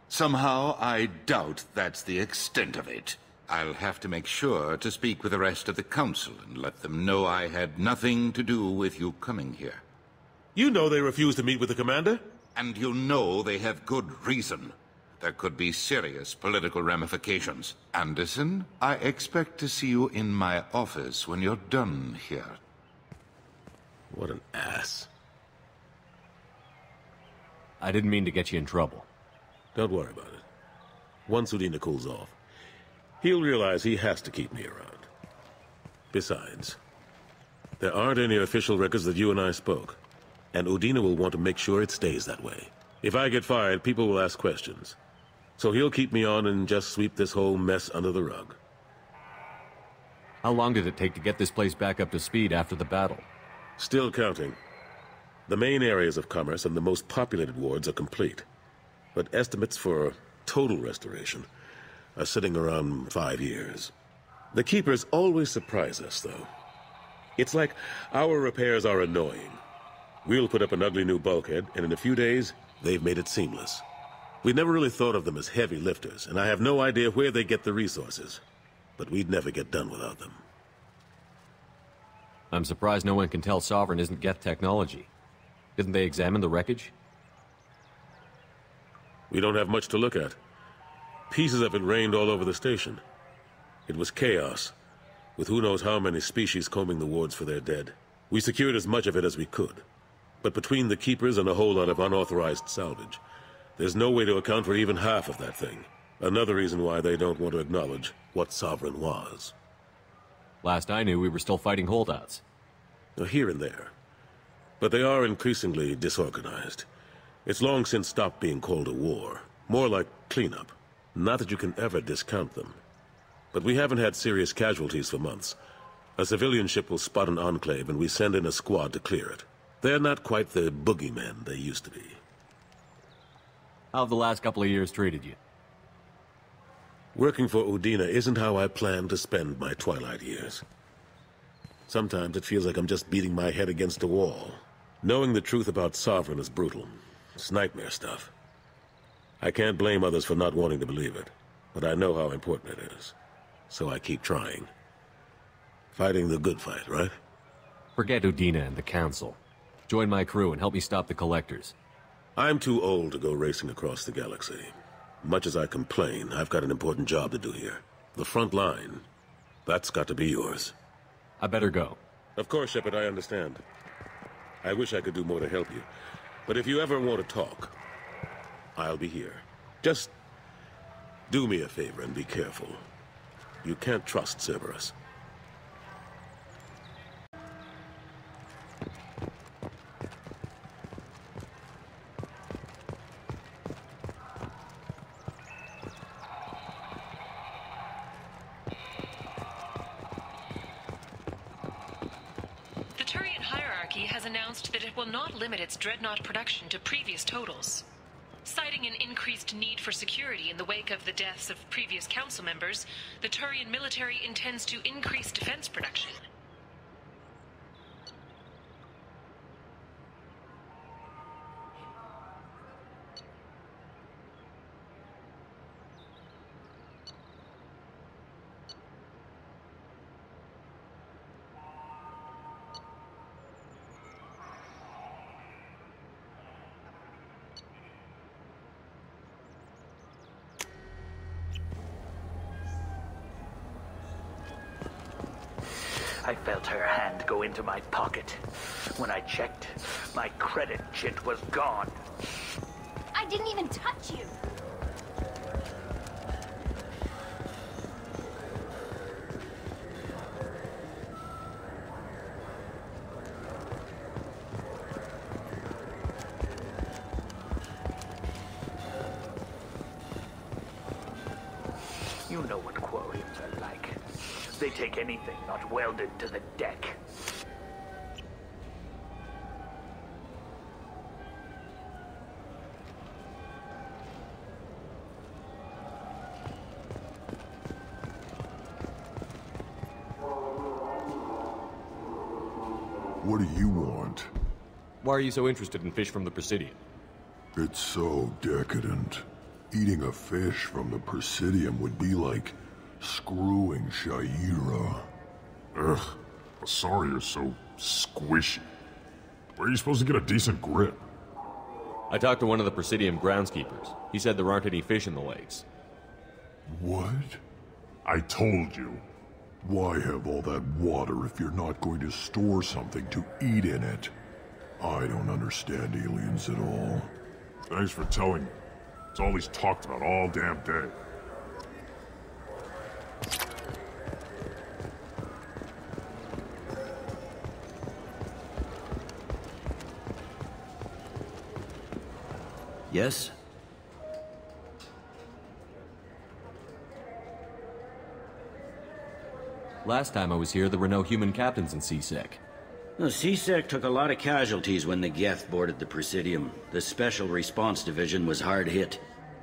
Somehow, I doubt that's the extent of it. I'll have to make sure to speak with the rest of the Council and let them know I had nothing to do with you coming here. You know they refused to meet with the Commander? And you know they have good reason. There could be serious political ramifications. Anderson, I expect to see you in my office when you're done here. What an ass. I didn't mean to get you in trouble. Don't worry about it. Once Udina cools off, he'll realize he has to keep me around. Besides, there aren't any official records that you and I spoke, and Udina will want to make sure it stays that way. If I get fired, people will ask questions. So he'll keep me on and just sweep this whole mess under the rug. How long did it take to get this place back up to speed after the battle? Still counting. The main areas of commerce and the most populated wards are complete. But estimates for total restoration are sitting around 5 years. The Keepers always surprise us, though. It's like our repairs are annoying. We'll put up an ugly new bulkhead, and in a few days, they've made it seamless. We never really thought of them as heavy lifters, and I have no idea where they get the resources. But we'd never get done without them. I'm surprised no one can tell Sovereign isn't Geth technology. Didn't they examine the wreckage? We don't have much to look at. Pieces of it rained all over the station. It was chaos, with who knows how many species combing the wards for their dead. We secured as much of it as we could. But between the Keepers and a whole lot of unauthorized salvage, there's no way to account for even half of that thing. Another reason why they don't want to acknowledge what Sovereign was. Last I knew, we were still fighting holdouts. Here and there. But they are increasingly disorganized. It's long since stopped being called a war. More like cleanup. Not that you can ever discount them. But we haven't had serious casualties for months. A civilian ship will spot an enclave and we send in a squad to clear it. They're not quite the boogeymen they used to be. How have the last couple of years treated you? Working for Udina isn't how I planned to spend my twilight years. Sometimes it feels like I'm just beating my head against a wall. Knowing the truth about Sovereign is brutal. It's nightmare stuff. I can't blame others for not wanting to believe it, but I know how important it is. So I keep trying. Fighting the good fight, right? Forget Udina and the Council. Join my crew and help me stop the Collectors. I'm too old to go racing across the galaxy. Much as I complain, I've got an important job to do here. The front line. That's got to be yours. I better go. Of course, Shepard, I understand. I wish I could do more to help you. But if you ever want to talk, I'll be here. Just do me a favor and be careful. You can't trust Cerberus. The Turian hierarchy has announced that it will not limit its dreadnought production to previous totals. Citing an increased need for security in the wake of the deaths of previous council members, the Turian military intends to increase defense production. I felt her hand go into my pocket. When I checked, my credit chit was gone. I didn't even touch you. You know what Quarians are like. They take anything not welded to the deck. What do you want? Why are you so interested in fish from the Presidium? It's so decadent. Eating a fish from the Presidium would be like screwing Shaira. Ugh, Asari is so squishy. Where are you supposed to get a decent grip? I talked to one of the Presidium groundskeepers. He said there aren't any fish in the lakes. What? I told you. Why have all that water if you're not going to store something to eat in it? I don't understand aliens at all. Thanks for telling me. It's all he's talked about all damn day. Yes? Last time I was here, there were no human captains in CSEC. No, CSEC took a lot of casualties when the Geth boarded the Presidium. The Special Response Division was hard hit.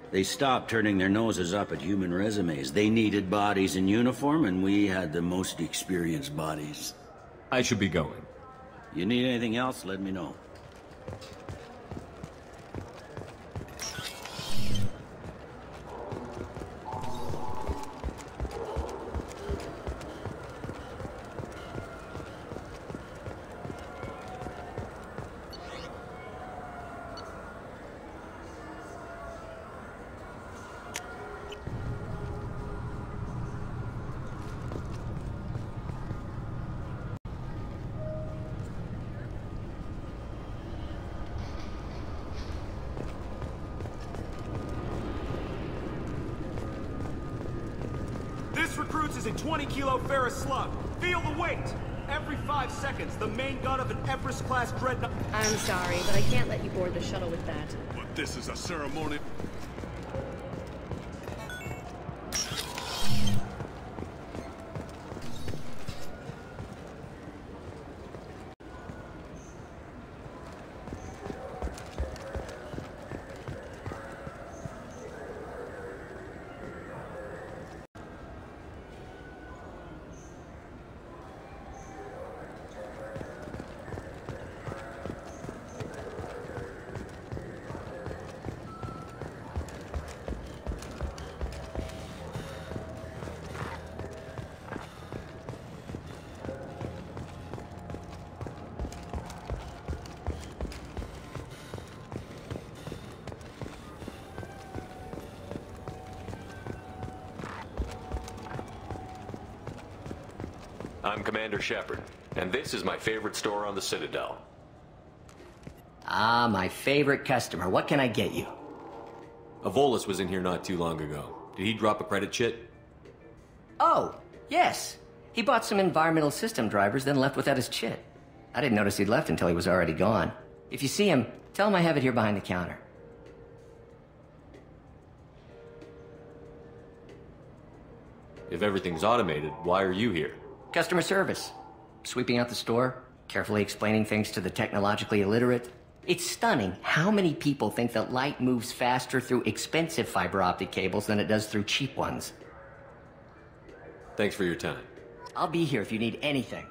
They stopped turning their noses up at human resumes. They needed bodies in uniform, and we had the most experienced bodies. I should be going. You need anything else, let me know. This recruits is a 20-kilo ferrous slug. Feel the weight! Every 5 seconds, the main gun of an Everest-class dreadnought... I'm sorry, but I can't let you board the shuttle with that. But this is a ceremony... I'm Commander Shepard, and this is my favorite store on the Citadel. Ah, my favorite customer. What can I get you? Avolis was in here not too long ago. Did he drop a credit chit? Oh, yes. He bought some environmental system drivers, then left without his chit. I didn't notice he'd left until he was already gone. If you see him, tell him I have it here behind the counter. If everything's automated, why are you here? Customer service. Sweeping out the store, carefully explaining things to the technologically illiterate. It's stunning how many people think that light moves faster through expensive fiber optic cables than it does through cheap ones. Thanks for your time. I'll be here if you need anything.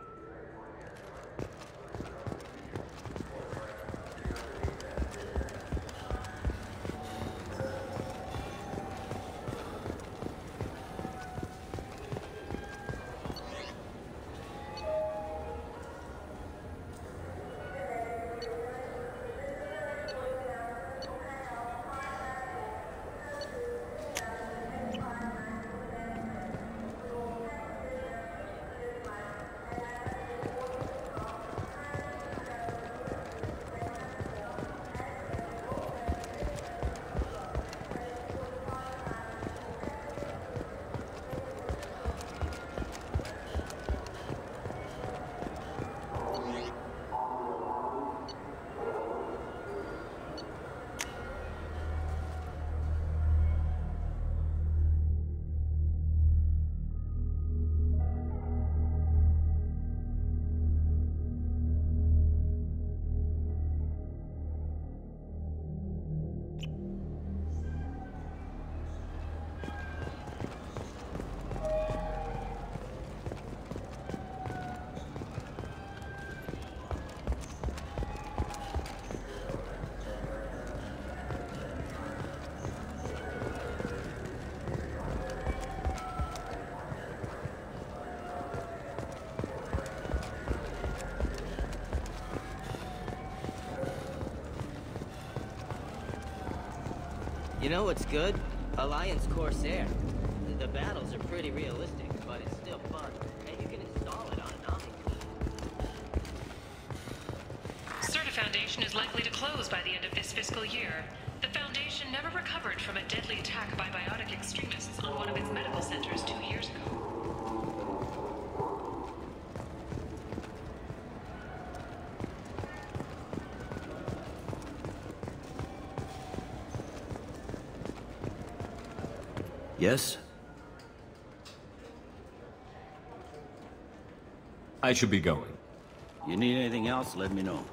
You know what's good? Alliance Corsair. The battles are pretty realistic, but it's still fun, and you can install it on an amigo. Certa Foundation is likely to close by the end of this fiscal year. The Foundation never recovered from a deadly attack by biotic extremists on one of its medical centers 2 years ago. Yes? I should be going. You need anything else, let me know.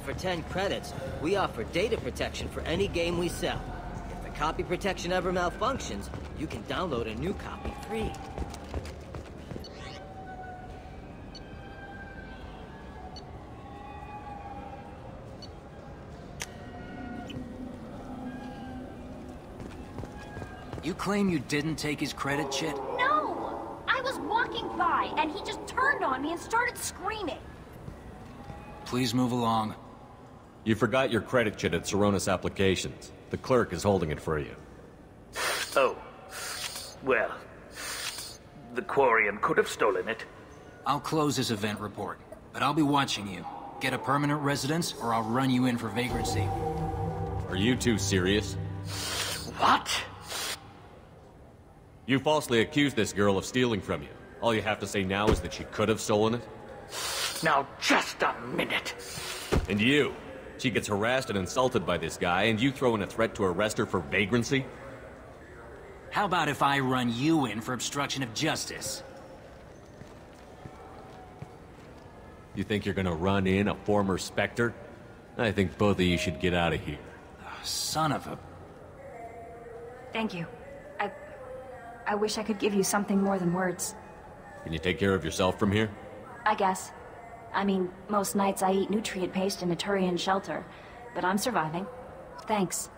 For 10 credits, we offer data protection for any game we sell. If the copy protection ever malfunctions, you can download a new copy free. You claim you didn't take his credit, Chit? No! I was walking by, and he just turned on me and started screaming. Please move along. You forgot your credit chit at Saronis Applications. The clerk is holding it for you. Oh. Well, the Quarian could have stolen it. I'll close this event report, but I'll be watching you. Get a permanent residence, or I'll run you in for vagrancy. Are you two serious? What? You falsely accused this girl of stealing from you. All you have to say now is that she could have stolen it? Now, just a minute. And you? She gets harassed and insulted by this guy, and you throw in a threat to arrest her for vagrancy? How about if I run you in for obstruction of justice? You think you're gonna run in a former Spectre? I think both of you should get out of here. Oh, son of a... Thank you. I wish I could give you something more than words. Can you take care of yourself from here? I guess. I mean, most nights I eat nutrient paste in a Turian shelter, but I'm surviving. Thanks.